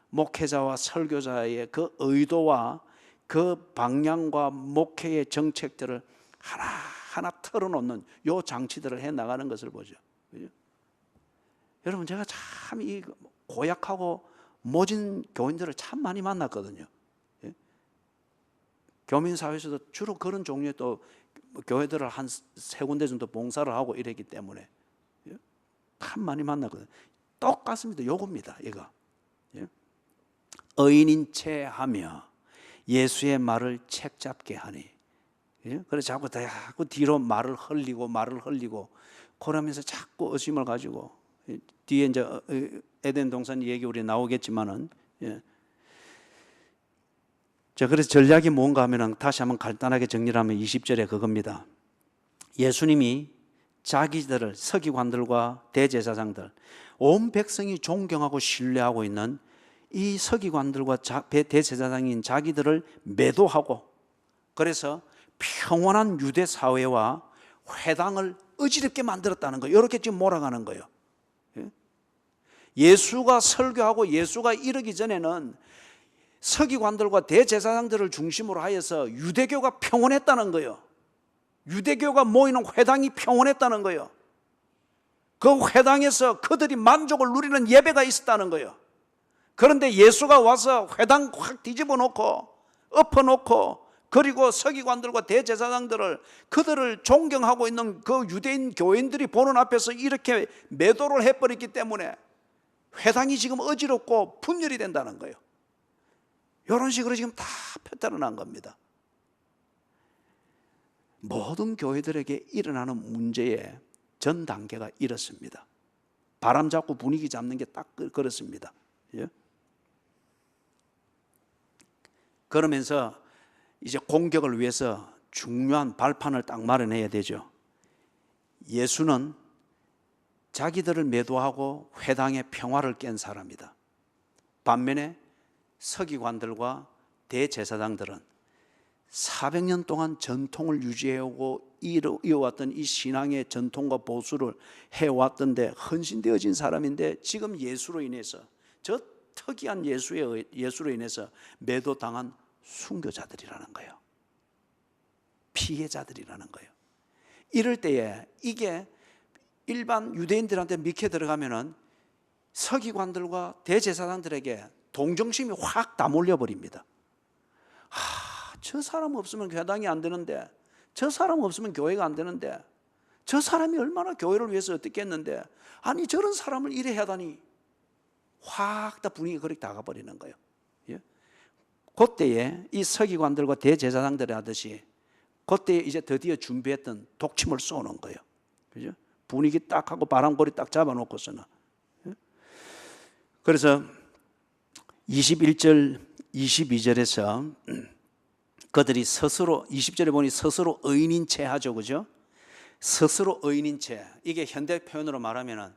목회자와 설교자의 그 의도와 그 방향과 목회의 정책들을 하나하나 털어놓는 요 장치들을 해 나가는 것을 보죠. 그죠? 여러분, 제가 참 이 고약하고 모진 교인들을 참 많이 만났거든요. 교민사회에서도 주로 그런 종류의 또 교회들을 한 세 군데 정도 봉사를 하고 이랬기 때문에 참 많이 만났거든요. 똑같습니다. 요겁니다. 이거. 의인인 채 하며 예수의 말을 책잡게 하니. 그래서 자꾸 뒤로 말을 흘리고 그러면서 자꾸 의심을 가지고, 뒤에 이제 에덴 동산 얘기 우리 나오겠지만은, 자, 그래서 전략이 뭔가 하면은 다시 한번 간단하게 정리를 하면 20절에 그겁니다. 예수님이 자기들을, 서기관들과 대제사장들, 온 백성이 존경하고 신뢰하고 있는 이 서기관들과 대제사장인 자기들을 매도하고, 그래서 평온한 유대 사회와 회당을 어지럽게 만들었다는 거예요. 이렇게 지금 몰아가는 거예요. 예수가 설교하고 예수가 이르기 전에는 서기관들과 대제사장들을 중심으로 하여서 유대교가 평온했다는 거예요. 유대교가 모이는 회당이 평온했다는 거예요. 그 회당에서 그들이 만족을 누리는 예배가 있었다는 거예요. 그런데 예수가 와서 회당 확 뒤집어 놓고 엎어놓고, 그리고 서기관들과 대제사장들을, 그들을 존경하고 있는 그 유대인 교인들이 보는 앞에서 이렇게 매도를 해버렸기 때문에 회당이 지금 어지럽고 분열이 된다는 거예요. 이런 식으로 지금 다 펴들어난 겁니다. 모든 교회들에게 일어나는 문제의 전 단계가 이렇습니다. 바람 잡고 분위기 잡는 게 딱 그렇습니다. 그러면서 이제 공격을 위해서 중요한 발판을 딱 마련해야 되죠. 예수는 자기들을 매도하고 회당의 평화를 깬 사람이다. 반면에 서기관들과 대제사장들은 400년 동안 전통을 유지해오고 이어왔던 이 신앙의 전통과 보수를 해왔던데 헌신되어진 사람인데, 지금 예수로 인해서, 저 특이한 예수로 인해서 매도당한 순교자들이라는 거예요. 피해자들이라는 거예요. 이럴 때에 이게 일반 유대인들한테 믿게 들어가면은 서기관들과 대제사장들에게 동정심이 확 다 몰려버립니다. 저 사람 없으면 회당이 안 되는데, 저 사람 없으면 교회가 안 되는데, 저 사람이 얼마나 교회를 위해서 어떻게 했는데, 아니 저런 사람을 이래 하다니, 확 다 분위기가 그렇게 나가버리는 거예요. 그때에 이 서기관들과 대제사장들이 하듯이, 그때에 이제 드디어 준비했던 독침을 쏘는 거예요. 그죠? 분위기 딱 하고 바람고리 딱 잡아놓고서는. 그래서 21절, 22절에서 그들이 스스로, 20절에 보니 스스로 의인인 채 하죠. 그죠? 스스로 의인인 채. 이게 현대 표현으로 말하면은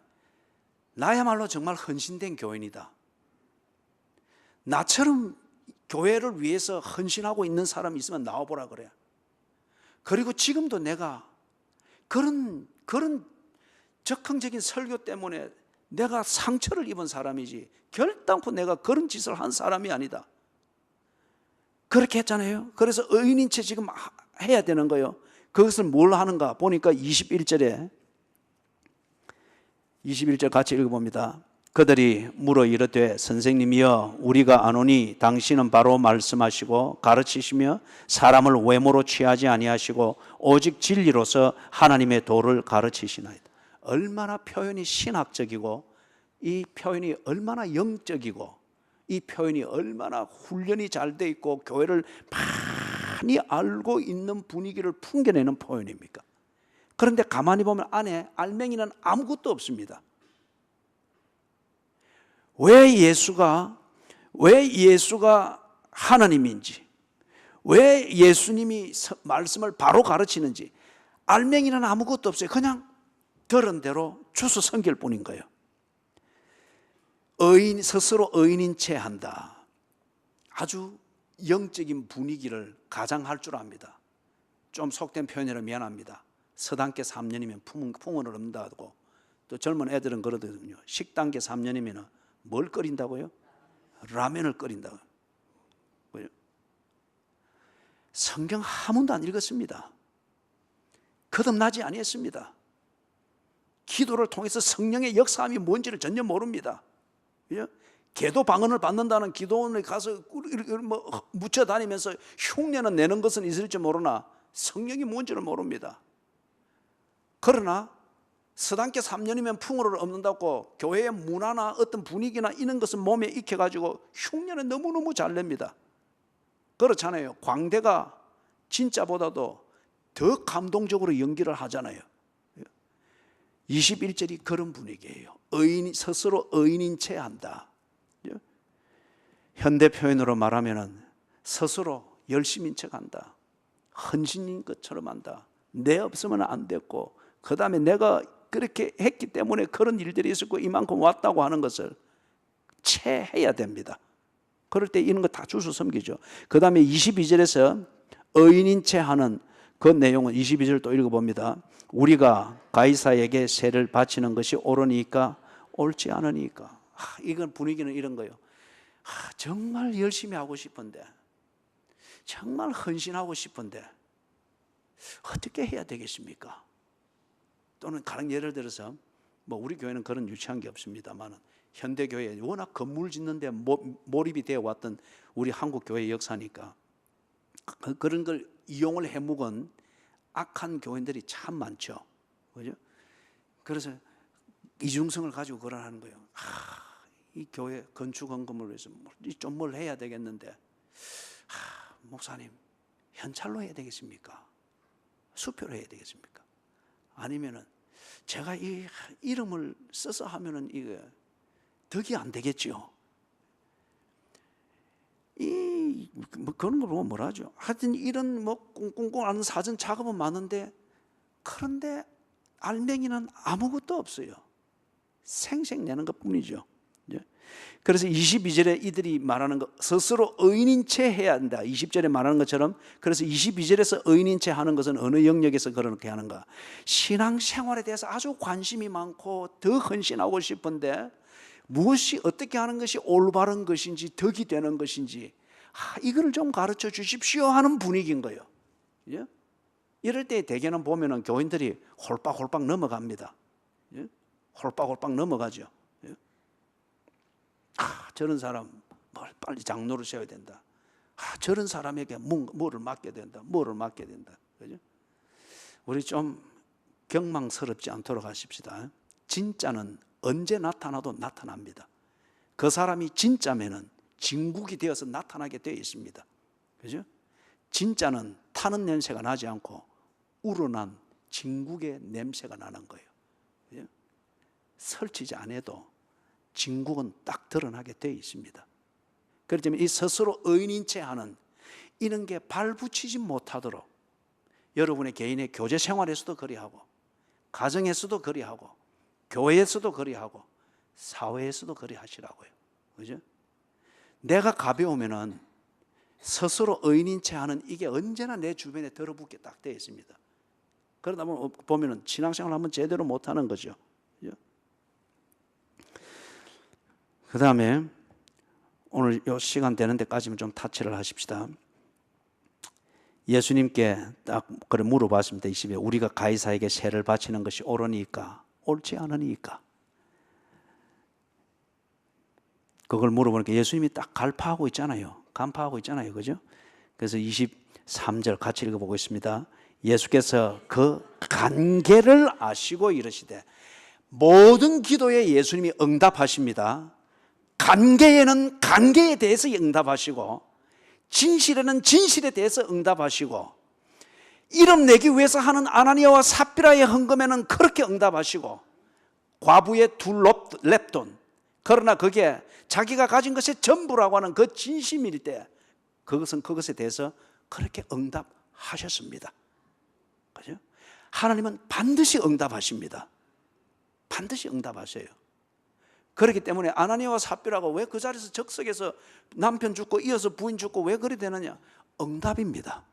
나야말로 정말 헌신된 교인이다. 나처럼 교회를 위해서 헌신하고 있는 사람이 있으면 나와보라 그래. 그리고 지금도 내가 그런 적극적인 설교 때문에 내가 상처를 입은 사람이지 결단코 내가 그런 짓을 한 사람이 아니다. 그렇게 했잖아요. 그래서 의인인 채 지금 해야 되는 거예요. 그것을 뭘 하는가 보니까 21절 같이 읽어봅니다. 그들이 물어 이르되 선생님이여 우리가 아노니 당신은 바로 말씀하시고 가르치시며 사람을 외모로 취하지 아니하시고 오직 진리로서 하나님의 도를 가르치시나이다. 얼마나 표현이 신학적이고 이 표현이 얼마나 영적이고 이 표현이 얼마나 훈련이 잘 돼 있고 교회를 많이 알고 있는 분위기를 풍겨내는 표현입니까? 그런데 가만히 보면 안에 알맹이는 아무것도 없습니다. 왜 예수가 하나님인지, 왜 예수님이 말씀을 바로 가르치는지 알맹이는 아무것도 없어요. 그냥 들은 대로 주워 섬길 뿐인 거예요. 스스로 의인인 채 한다. 아주 영적인 분위기를 가장할 줄 압니다. 좀 속된 표현이라 미안합니다. 서당계 3년이면 풍운을 얻는다고. 또 젊은 애들은 그러거든요. 식당계 3년이면 뭘 끓인다고요? 라면을 끓인다고요. 성경 한 번도 안 읽었습니다. 거듭나지 아니했습니다. 기도를 통해서 성령의 역사함이 뭔지를 전혀 모릅니다. 계도 방언을 받는다는 기도원에 가서 묻혀 다니면서 흉내는 내는 것은 있을지 모르나 성령이 뭔지를 모릅니다. 그러나 서당계 3년이면 풍어를 얻는다고 교회의 문화나 어떤 분위기나 이런 것은 몸에 익혀가지고 흉내는 너무너무 잘 냅니다. 그렇잖아요. 광대가 진짜보다도 더 감동적으로 연기를 하잖아요. 21절이 그런 분위기예요. 스스로 의인인 채 한다. 현대 표현으로 말하면 스스로 열심인 척 한다. 헌신인 것처럼 한다. 내 없으면 안 됐고 그 다음에 내가 그렇게 했기 때문에 그런 일들이 있었고 이만큼 왔다고 하는 것을 채해야 됩니다. 그럴 때 이런 거 다 주워 섬기죠. 그 다음에 22절에서 의인인 채 하는 그 내용은 22절 또 읽어봅니다. 우리가 가이사에게 세를 바치는 것이 옳으니까 옳지 않으니까. 이건 분위기는 이런 거예요. 정말 열심히 하고 싶은데, 정말 헌신하고 싶은데 어떻게 해야 되겠습니까? 또는 가령 예를 들어서 우리 교회는 그런 유치한 게 없습니다만 현대 교회에 워낙 건물 짓는데 몰입이 되어 왔던 우리 한국 교회의 역사니까 그런 걸 이용을 해묵은 악한 교인들이 참 많죠. 그죠? 그래서 이중성을 가지고 그걸 하는 거예요. 이 교회 건축 헌금을 위해서 좀 뭘 해야 되겠는데, 목사님 현찰로 해야 되겠습니까? 수표로 해야 되겠습니까? 아니면은 제가 이 이름을 써서 하면은 이게 덕이 안 되겠지요. 그런 걸 보면 뭐라죠? 하여튼 이런 꽁꽁꽁 아는 사전 작업은 많은데 그런데 알맹이는 아무것도 없어요. 생생 내는 것 뿐이죠. 그래서 22절에 이들이 말하는 것, 스스로 의인인 채 해야 한다. 20절에 말하는 것처럼, 그래서 22절에서 의인인 채 하는 것은 어느 영역에서 그렇게 하는가? 신앙생활에 대해서 아주 관심이 많고 더 헌신하고 싶은데 무엇이 어떻게 하는 것이 올바른 것인지 덕이 되는 것인지 이걸 좀 가르쳐 주십시오 하는 분위기인 거예요. 이럴 때 대개는 보면은 교인들이 홀빡홀빡 넘어갑니다. 홀빡홀빡 넘어가죠. 저런 사람 빨리 장로를 세워야 된다. 저런 사람에게 뭐를 맡겨야 된다. 뭐를 맡겨야 된다. 그죠? 우리 좀 경망스럽지 않도록 하십시다. 진짜는 언제 나타나도 나타납니다. 그 사람이 진짜면은 진국이 되어서 나타나게 되어 있습니다. 그죠? 진짜는 타는 냄새가 나지 않고 우러난 진국의 냄새가 나는 거예요. 그죠? 설치지 않아도 진국은 딱 드러나게 되어 있습니다. 그렇지만 이 스스로 의인인 채 하는 이런 게 발붙이지 못하도록 여러분의 개인의 교제 생활에서도 그리하고 가정에서도 그리하고 교회에서도 그리하고 사회에서도 그리하시라고요. 그죠? 내가 가벼우면은 스스로 의인인 채 하는 이게 언제나 내 주변에 들어붙게 딱 되어 있습니다. 그러다 보면은 신앙생활 한번 제대로 못하는 거죠. 그죠? 그 다음에 오늘 요 시간 되는 데까지만 좀 타치를 하십시다. 예수님께 딱 그래 물어봤습니다. 20에 우리가 가이사에게 세를 바치는 것이 옳으니까 옳지 않으니까. 그걸 물어보니까 예수님이 딱 간파하고 있잖아요. 그죠? 그래서 23절 같이 읽어보겠습니다. 예수께서 그 관계를 아시고 이르시되, 모든 기도에 예수님이 응답하십니다. 관계에는 관계에 대해서 응답하시고, 진실에는 진실에 대해서 응답하시고, 이름 내기 위해서 하는 아나니아와 삽비라의 헌금에는 그렇게 응답하시고, 과부의 두 렙돈, 그러나 그게 자기가 가진 것의 전부라고 하는 그 진심일 때 그것은 그것에 대해서 그렇게 응답하셨습니다. 그죠? 하나님은 반드시 응답하십니다. 반드시 응답하셔요. 그렇기 때문에 아나니아와 삽비라가 왜 그 자리에서 적석에서 남편 죽고 이어서 부인 죽고 왜 그리 되느냐? 응답입니다.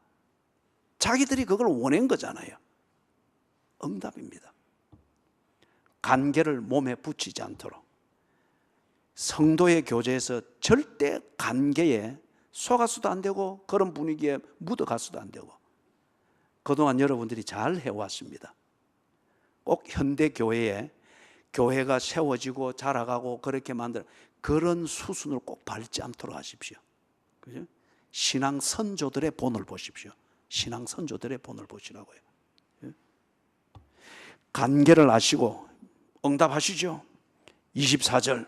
자기들이 그걸 원한 거잖아요. 응답입니다. 관계를 몸에 붙이지 않도록. 성도의 교제에서 절대 관계에 속아서도 안 되고 그런 분위기에 묻어가서도 안 되고, 그동안 여러분들이 잘 해왔습니다. 꼭 현대교회에 교회가 세워지고 자라가고 그렇게 만들 그런 수순을 꼭 밟지 않도록 하십시오. 그죠? 신앙 선조들의 본을 보십시오. 신앙 선조들의 본을 보시라고요. 관계를 아시고 응답하시죠. 24절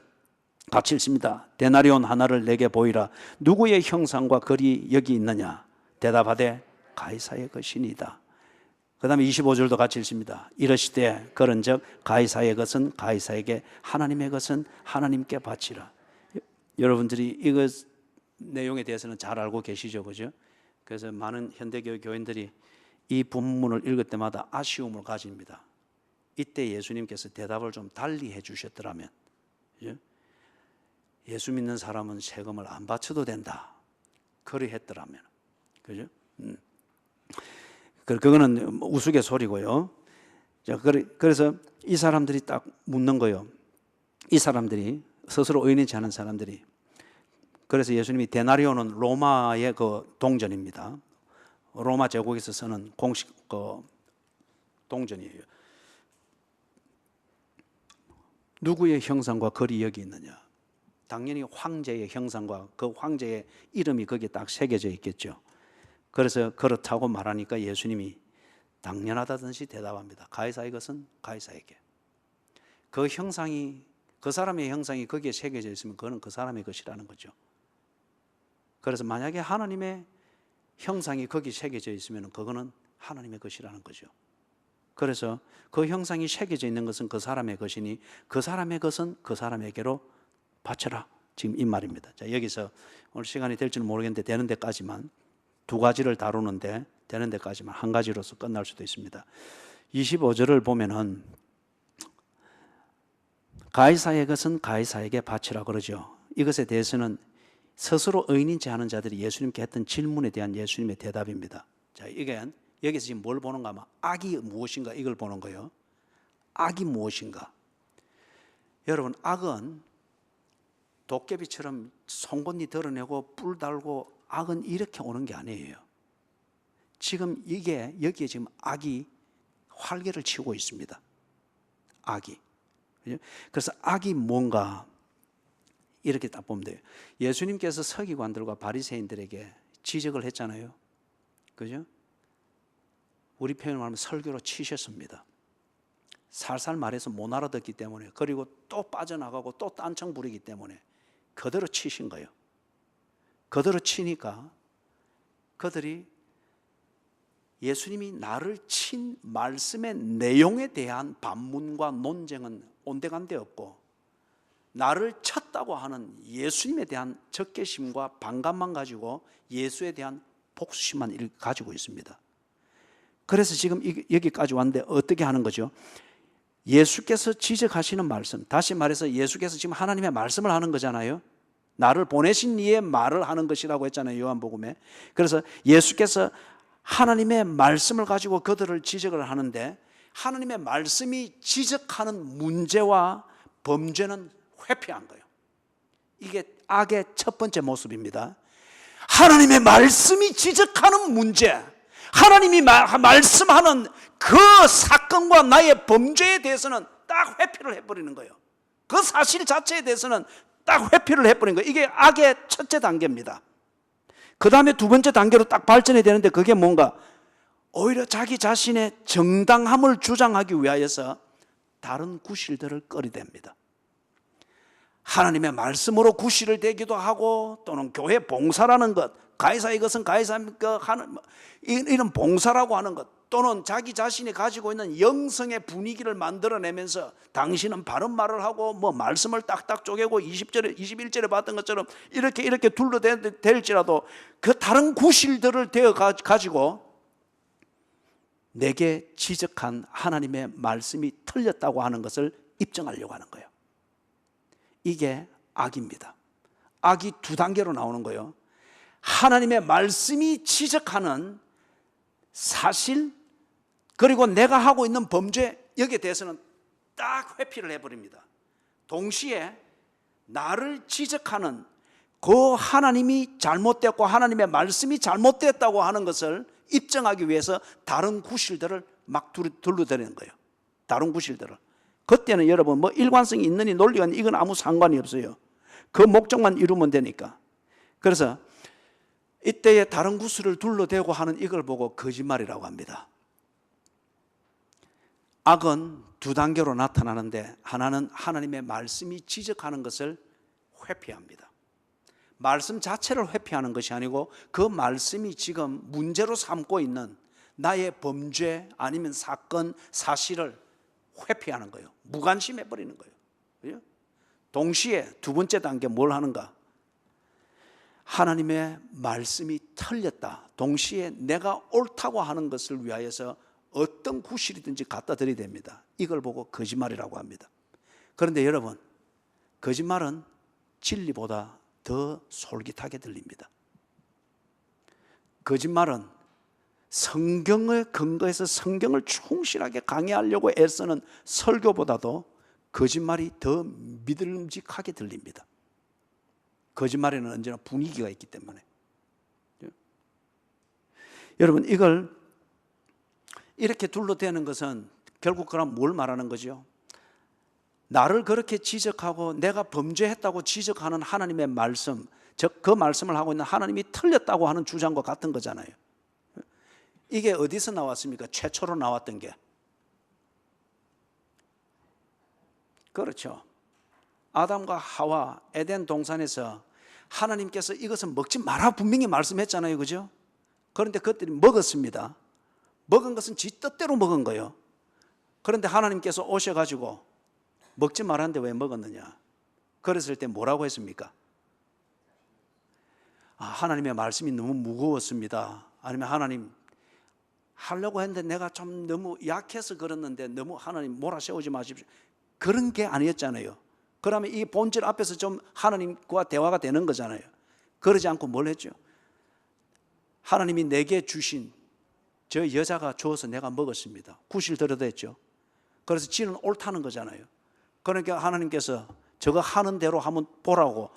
같이 읽습니다. 데나리온 하나를 내게 보이라. 누구의 형상과 글이 여기 있느냐? 대답하되 가이사의 것이니이다. 그 다음에 25절도 같이 읽습니다. 이러시되 그런즉 가이사의 것은 가이사에게, 하나님의 것은 하나님께 바치라. 여러분들이 이거 내용에 대해서는 잘 알고 계시죠, 그죠? 그래서 많은 현대교회 교인들이 이 본문을 읽을 때마다 아쉬움을 가집니다. 이때 예수님께서 대답을 좀 달리 해주셨더라면, 그죠? 예수 믿는 사람은 세금을 안 바쳐도 된다, 그리 했더라면, 그죠? 그거는 우스갯소리고요. 그래서 이 사람들이 딱 묻는 거예요. 이 사람들이 스스로 의인이지 않은 사람들이. 그래서 예수님이, 데나리온은 로마의 그 동전입니다. 로마 제국에서 쓰는 공식 그 동전이에요. 누구의 형상과 글이 여기 있느냐? 당연히 황제의 형상과 그 황제의 이름이 거기에 딱 새겨져 있겠죠. 그래서 그렇다고 말하니까 예수님이 당연하다든지 대답합니다. 가이사의 것은 가이사에게. 그 형상이, 그 사람의 형상이 거기에 새겨져 있으면 그거는 그 사람의 것이라는 거죠. 그래서 만약에 하나님의 형상이 거기 새겨져 있으면 그거는 하나님의 것이라는 거죠. 그래서 그 형상이 새겨져 있는 것은 그 사람의 것이니 그 사람의 것은 그 사람에게로 바쳐라. 지금 이 말입니다. 자, 여기서 오늘 시간이 될지는 모르겠는데 되는 데까지만 두 가지를 다루는데 되는 데까지만 한 가지로서 끝날 수도 있습니다. 25절을 보면은 가이사의 것은 가이사에게 바치라 그러죠. 이것에 대해서는 스스로 의인인지 하는 자들이 예수님께 했던 질문에 대한 예수님의 대답입니다. 자, 이게 여기서 지금 뭘 보는가 하면 악이 무엇인가 이걸 보는 거예요. 악이 무엇인가? 여러분, 악은 도깨비처럼 송곳니 드러내고 뿔 달고, 악은 이렇게 오는 게 아니에요. 지금 이게 여기에 지금 악이 활개를 치고 있습니다. 악이. 그래서 악이 뭔가 이렇게 딱 보면 돼요. 예수님께서 서기관들과 바리새인들에게 지적을 했잖아요. 그죠? 우리 표현을 하면 설교로 치셨습니다. 살살 말해서 못 알아듣기 때문에, 그리고 또 빠져나가고 또 딴청 부리기 때문에 그대로 치신 거예요. 그대로 치니까 그들이 예수님이 나를 친 말씀의 내용에 대한 반문과 논쟁은 온데간데 없고, 나를 쳤다고 하는 예수님에 대한 적개심과 반감만 가지고 예수에 대한 복수심만 가지고 있습니다. 그래서 지금 여기까지 왔는데 어떻게 하는 거죠? 예수께서 지적하시는 말씀, 다시 말해서 예수께서 지금 하나님의 말씀을 하는 거잖아요. 나를 보내신 이의 말을 하는 것이라고 했잖아요, 요한복음에. 그래서 예수께서 하나님의 말씀을 가지고 그들을 지적을 하는데, 하나님의 말씀이 지적하는 문제와 범죄는 회피한 거예요. 이게 악의 첫 번째 모습입니다. 하나님의 말씀이 지적하는 문제, 하나님이 말씀하는 그 사건과 나의 범죄에 대해서는 딱 회피를 해버리는 거예요. 그 사실 자체에 대해서는 딱 회피를 해버리는 거예요. 이게 악의 첫째 단계입니다. 그 다음에 두 번째 단계로 딱 발전이 되는데 그게 뭔가? 오히려 자기 자신의 정당함을 주장하기 위하여서 다른 구실들을 꺼리댑니다. 하나님의 말씀으로 구실을 대기도 하고, 또는 교회 봉사라는 것, 가이사 이것은 가이사 하는 이런 봉사라고 하는 것, 또는 자기 자신이 가지고 있는 영성의 분위기를 만들어내면서 당신은 바른 말을 하고 뭐 말씀을 딱딱 쪼개고 20절에 21절에 봤던 것처럼 이렇게 둘러댈지라도 그 다른 구실들을 대어 가지고 내게 지적한 하나님의 말씀이 틀렸다고 하는 것을 입증하려고 하는 거예요. 이게 악입니다. 악이 두 단계로 나오는 거예요. 하나님의 말씀이 지적하는 사실, 그리고 내가 하고 있는 범죄, 여기에 대해서는 딱 회피를 해버립니다. 동시에 나를 지적하는 그 하나님이 잘못됐고 하나님의 말씀이 잘못됐다고 하는 것을 입증하기 위해서 다른 구실들을 막 둘러대는 거예요. 다른 구실들을. 그때는 여러분 뭐 일관성이 있느니 논리가 이건 아무 상관이 없어요. 그 목적만 이루면 되니까. 그래서 이때에 다른 구실을 둘러대고 하는 이걸 보고 거짓말이라고 합니다. 악은 두 단계로 나타나는데, 하나는 하나님의 말씀이 지적하는 것을 회피합니다. 말씀 자체를 회피하는 것이 아니고 그 말씀이 지금 문제로 삼고 있는 나의 범죄 아니면 사건, 사실을 회피하는 거예요. 무관심해버리는 거예요. 동시에 두 번째 단계 뭘 하는가? 하나님의 말씀이 틀렸다, 동시에 내가 옳다고 하는 것을 위하여서 어떤 구실이든지 갖다 들이댑니다. 이걸 보고 거짓말이라고 합니다. 그런데 여러분, 거짓말은 진리보다 더 솔깃하게 들립니다. 거짓말은 성경을 근거해서 성경을 충실하게 강의하려고 애쓰는 설교보다도 거짓말이 더 믿음직하게 들립니다. 거짓말에는 언제나 분위기가 있기 때문에. 여러분, 이걸 이렇게 둘러대는 것은 결국 그럼 뭘 말하는 거죠? 나를 그렇게 지적하고 내가 범죄했다고 지적하는 하나님의 말씀, 즉 그 말씀을 하고 있는 하나님이 틀렸다고 하는 주장과 같은 거잖아요. 이게 어디서 나왔습니까? 최초로 나왔던 게. 그렇죠. 아담과 하와 에덴 동산에서 하나님께서 이것은 먹지 마라 분명히 말씀했잖아요. 그죠? 그런데 그것들이 먹었습니다. 먹은 것은 지 뜻대로 먹은 거예요. 그런데 하나님께서 오셔가지고 먹지 말았는데 왜 먹었느냐? 그랬을 때 뭐라고 했습니까? 하나님의 말씀이 너무 무거웠습니다. 아니면 하나님 하려고 했는데 내가 좀 너무 약해서 그랬는데 너무 하나님 몰아세우지 마십시오. 그런 게 아니었잖아요. 그러면 이 본질 앞에서 좀 하나님과 대화가 되는 거잖아요. 그러지 않고 뭘 했죠? 하나님이 내게 주신 저 여자가 주어서 내가 먹었습니다. 구실 들어댔죠. 그래서 지는 옳다는 거잖아요. 그러니까 하나님께서 저거 하는 대로 한번 보라고,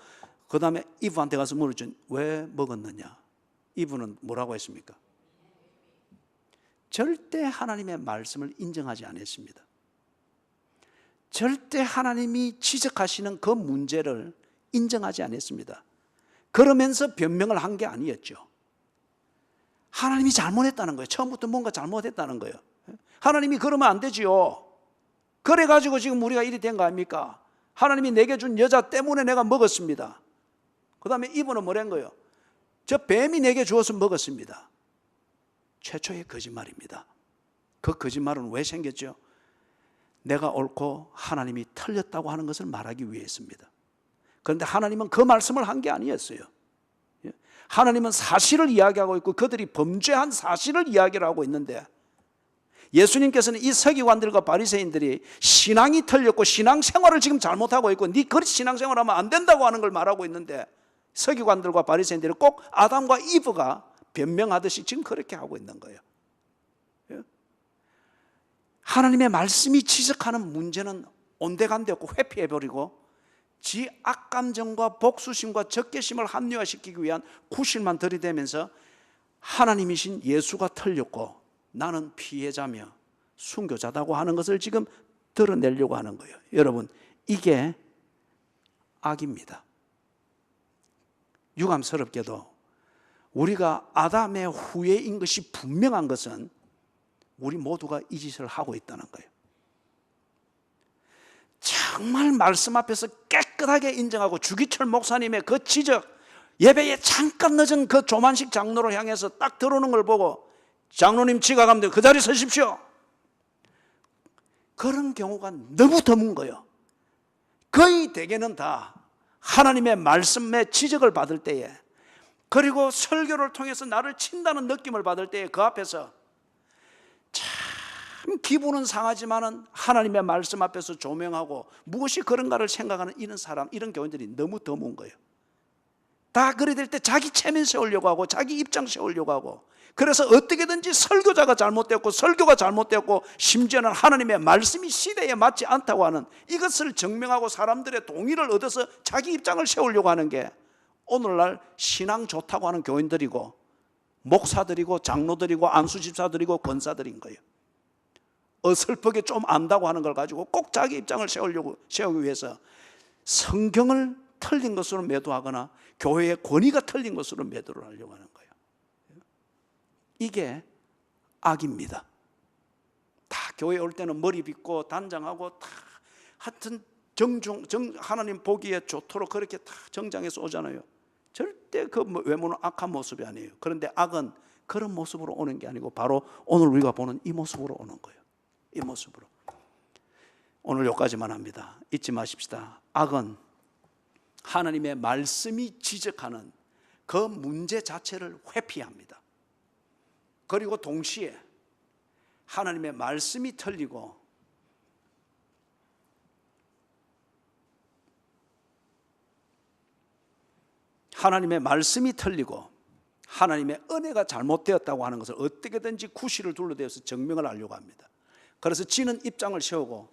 그 다음에 이브한테 가서 물었죠. 왜 먹었느냐? 이브는 뭐라고 했습니까? 절대 하나님의 말씀을 인정하지 않았습니다. 절대 하나님이 지적하시는 그 문제를 인정하지 않았습니다. 그러면서 변명을 한 게 아니었죠. 하나님이 잘못했다는 거예요. 처음부터 뭔가 잘못했다는 거예요. 하나님이 그러면 안 되지요. 그래가지고 지금 우리가 이리 된 거 아닙니까? 하나님이 내게 준 여자 때문에 내가 먹었습니다. 그 다음에 이분은 뭐란 거예요? 저 뱀이 내게 주어서 먹었습니다. 최초의 거짓말입니다. 그 거짓말은 왜 생겼죠? 내가 옳고 하나님이 틀렸다고 하는 것을 말하기 위해서입니다. 그런데 하나님은 그 말씀을 한 게 아니었어요. 하나님은 사실을 이야기하고 있고 그들이 범죄한 사실을 이야기를 하고 있는데, 예수님께서는 이 서기관들과 바리새인들이 신앙이 틀렸고 신앙생활을 지금 잘못하고 있고 네 그렇게 신앙생활하면 안 된다고 하는 걸 말하고 있는데, 서기관들과 바리새인들이 꼭 아담과 이브가 변명하듯이 지금 그렇게 하고 있는 거예요. 하나님의 말씀이 지적하는 문제는 온데간데 없고 회피해버리고, 지 악감정과 복수심과 적개심을 합리화시키기 위한 구실만 들이대면서 하나님이신 예수가 틀렸고 나는 피해자며 순교자다고 하는 것을 지금 드러내려고 하는 거예요. 여러분, 이게 악입니다. 유감스럽게도 우리가 아담의 후예인 것이 분명한 것은 우리 모두가 이 짓을 하고 있다는 거예요. 정말 말씀 앞에서 깨끗하게 인정하고 주기철 목사님의 그 지적, 예배에 잠깐 늦은 그 조만식 장로를 향해서 딱 들어오는 걸 보고 장로님 지각하면 그 자리에 서십시오. 그런 경우가 너무 드문 거예요. 거의 대개는 다 하나님의 말씀에 지적을 받을 때에, 그리고 설교를 통해서 나를 친다는 느낌을 받을 때에 그 앞에서 참 기분은 상하지만은 하나님의 말씀 앞에서 조명하고 무엇이 그런가를 생각하는 이런 사람, 이런 교인들이 너무 드문 거예요. 다 그래 될 때 자기 체면 세우려고 하고 자기 입장 세우려고 하고, 그래서 어떻게든지 설교자가 잘못되었고 설교가 잘못되었고 심지어는 하나님의 말씀이 시대에 맞지 않다고 하는 이것을 증명하고 사람들의 동의를 얻어서 자기 입장을 세우려고 하는 게 오늘날 신앙 좋다고 하는 교인들이고 목사들이고 장로들이고 안수집사들이고 권사들인 거예요. 어설프게 좀 안다고 하는 걸 가지고 꼭 자기 입장을 세우기 위해서 성경을 틀린 것으로 매도하거나 교회의 권위가 틀린 것으로 매도를 하려고 하는 거예요. 이게 악입니다. 다 교회 올 때는 머리 빗고 단장하고 다 하여튼 하나님 보기에 좋도록 그렇게 다 정장해서 오잖아요. 절대 그 외모는 악한 모습이 아니에요. 그런데 악은 그런 모습으로 오는 게 아니고 바로 오늘 우리가 보는 이 모습으로 오는 거예요. 이 모습으로. 오늘 여기까지만 합니다. 잊지 마십시다. 악은 하나님의 말씀이 지적하는 그 문제 자체를 회피합니다. 그리고 동시에 하나님의 말씀이 틀리고 하나님의 말씀이 틀리고 하나님의 은혜가 잘못되었다고 하는 것을 어떻게든지 구실을 둘러대어서 증명을 하려고 합니다. 그래서 지는 입장을 세우고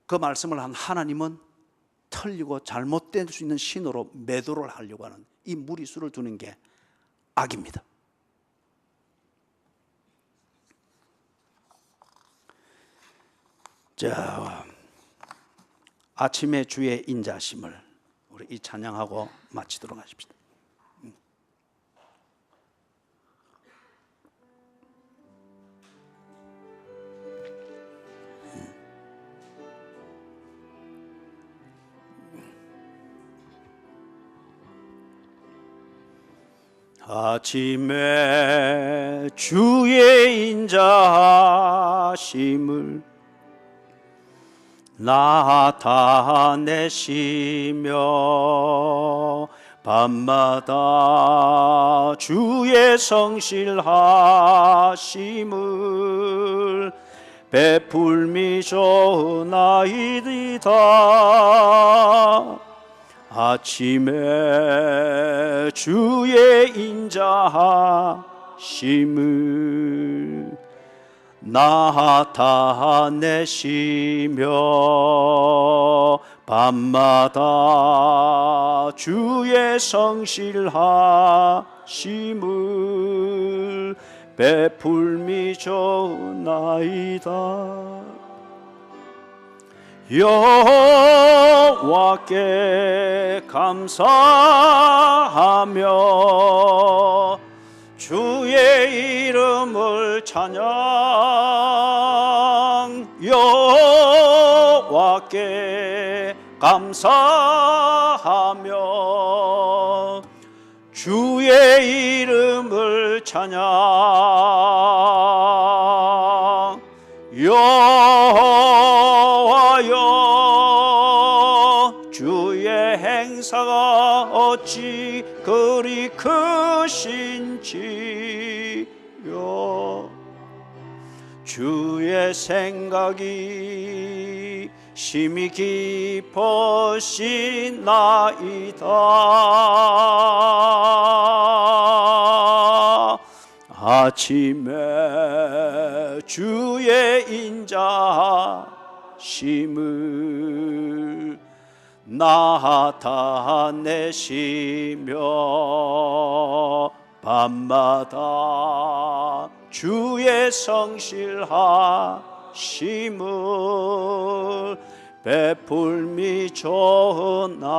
그 말씀을 한 하나님은 틀리고 잘못될 수 있는 신호로 매도를 하려고 하는 이 무리수를 두는 게 악입니다. 자, 아침의 주의 인자심을 우리 이 찬양하고 마치도록 하십시다. 아침에 주의 인자심을 나타내시며 밤마다 주의 성실하심을 베풀미 좋나이디다. 아침에 주의 인자심을 나타내시며 밤마다 주의 성실하심을 베풀미 좋나이다. 여호와께 감사하며 주의 이름을 찬양. 여호와께 감사하며 주의 이름을 찬양. 여호와여 주의 행사가 어찌 그리 크신지요. 주의 생각이 심히 깊으시나이다. 아침에 주의 인자심을 나타내시며 밤마다 주의 성실하심을 베풀미 좋나이다.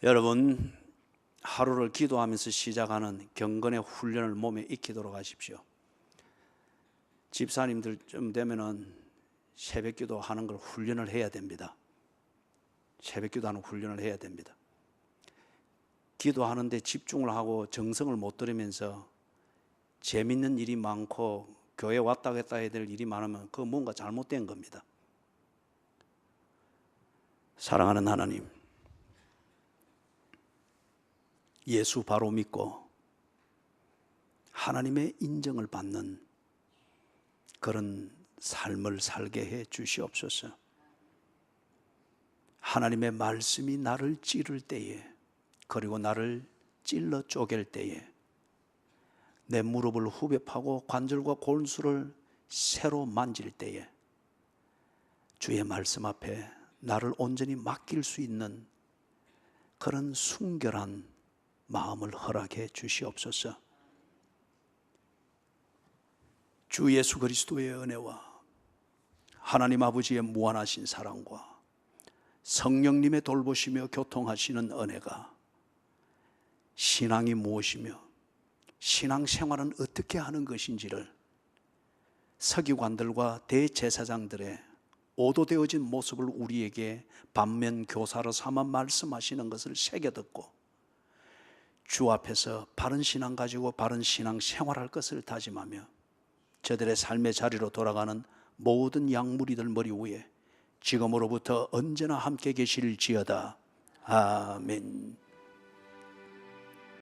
여러분, 하루를 기도하면서 시작하는 경건의 훈련을 몸에 익히도록 하십시오. 집사님들 좀 되면은 새벽 기도 하는 걸 훈련을 해야 됩니다. 새벽 기도하는 훈련을 해야 됩니다. 기도하는데 집중을 하고 정성을 못 들이면서 재밌는 일이 많고 교회 왔다 갔다 해야 될 일이 많으면 그거 뭔가 잘못된 겁니다. 사랑하는 하나님, 예수 바로 믿고 하나님의 인정을 받는 그런 삶을 살게 해 주시옵소서. 하나님의 말씀이 나를 찌를 때에, 그리고 나를 찔러 쪼갤 때에 내 무릎을 후벼 파고 관절과 골수를 새로 만질 때에 주의 말씀 앞에 나를 온전히 맡길 수 있는 그런 순결한 마음을 허락해 주시옵소서. 주 예수 그리스도의 은혜와 하나님 아버지의 무한하신 사랑과 성령님의 돌보시며 교통하시는 은혜가 신앙이 무엇이며 신앙생활은 어떻게 하는 것인지를 서기관들과 대제사장들의 오도되어진 모습을 우리에게 반면교사로 삼아 말씀하시는 것을 새겨듣고 주 앞에서 바른 신앙 가지고 바른 신앙 생활할 것을 다짐하며 저들의 삶의 자리로 돌아가는 모든 양무리들 머리 위에 지금으로부터 언제나 함께 계실지어다. 아멘.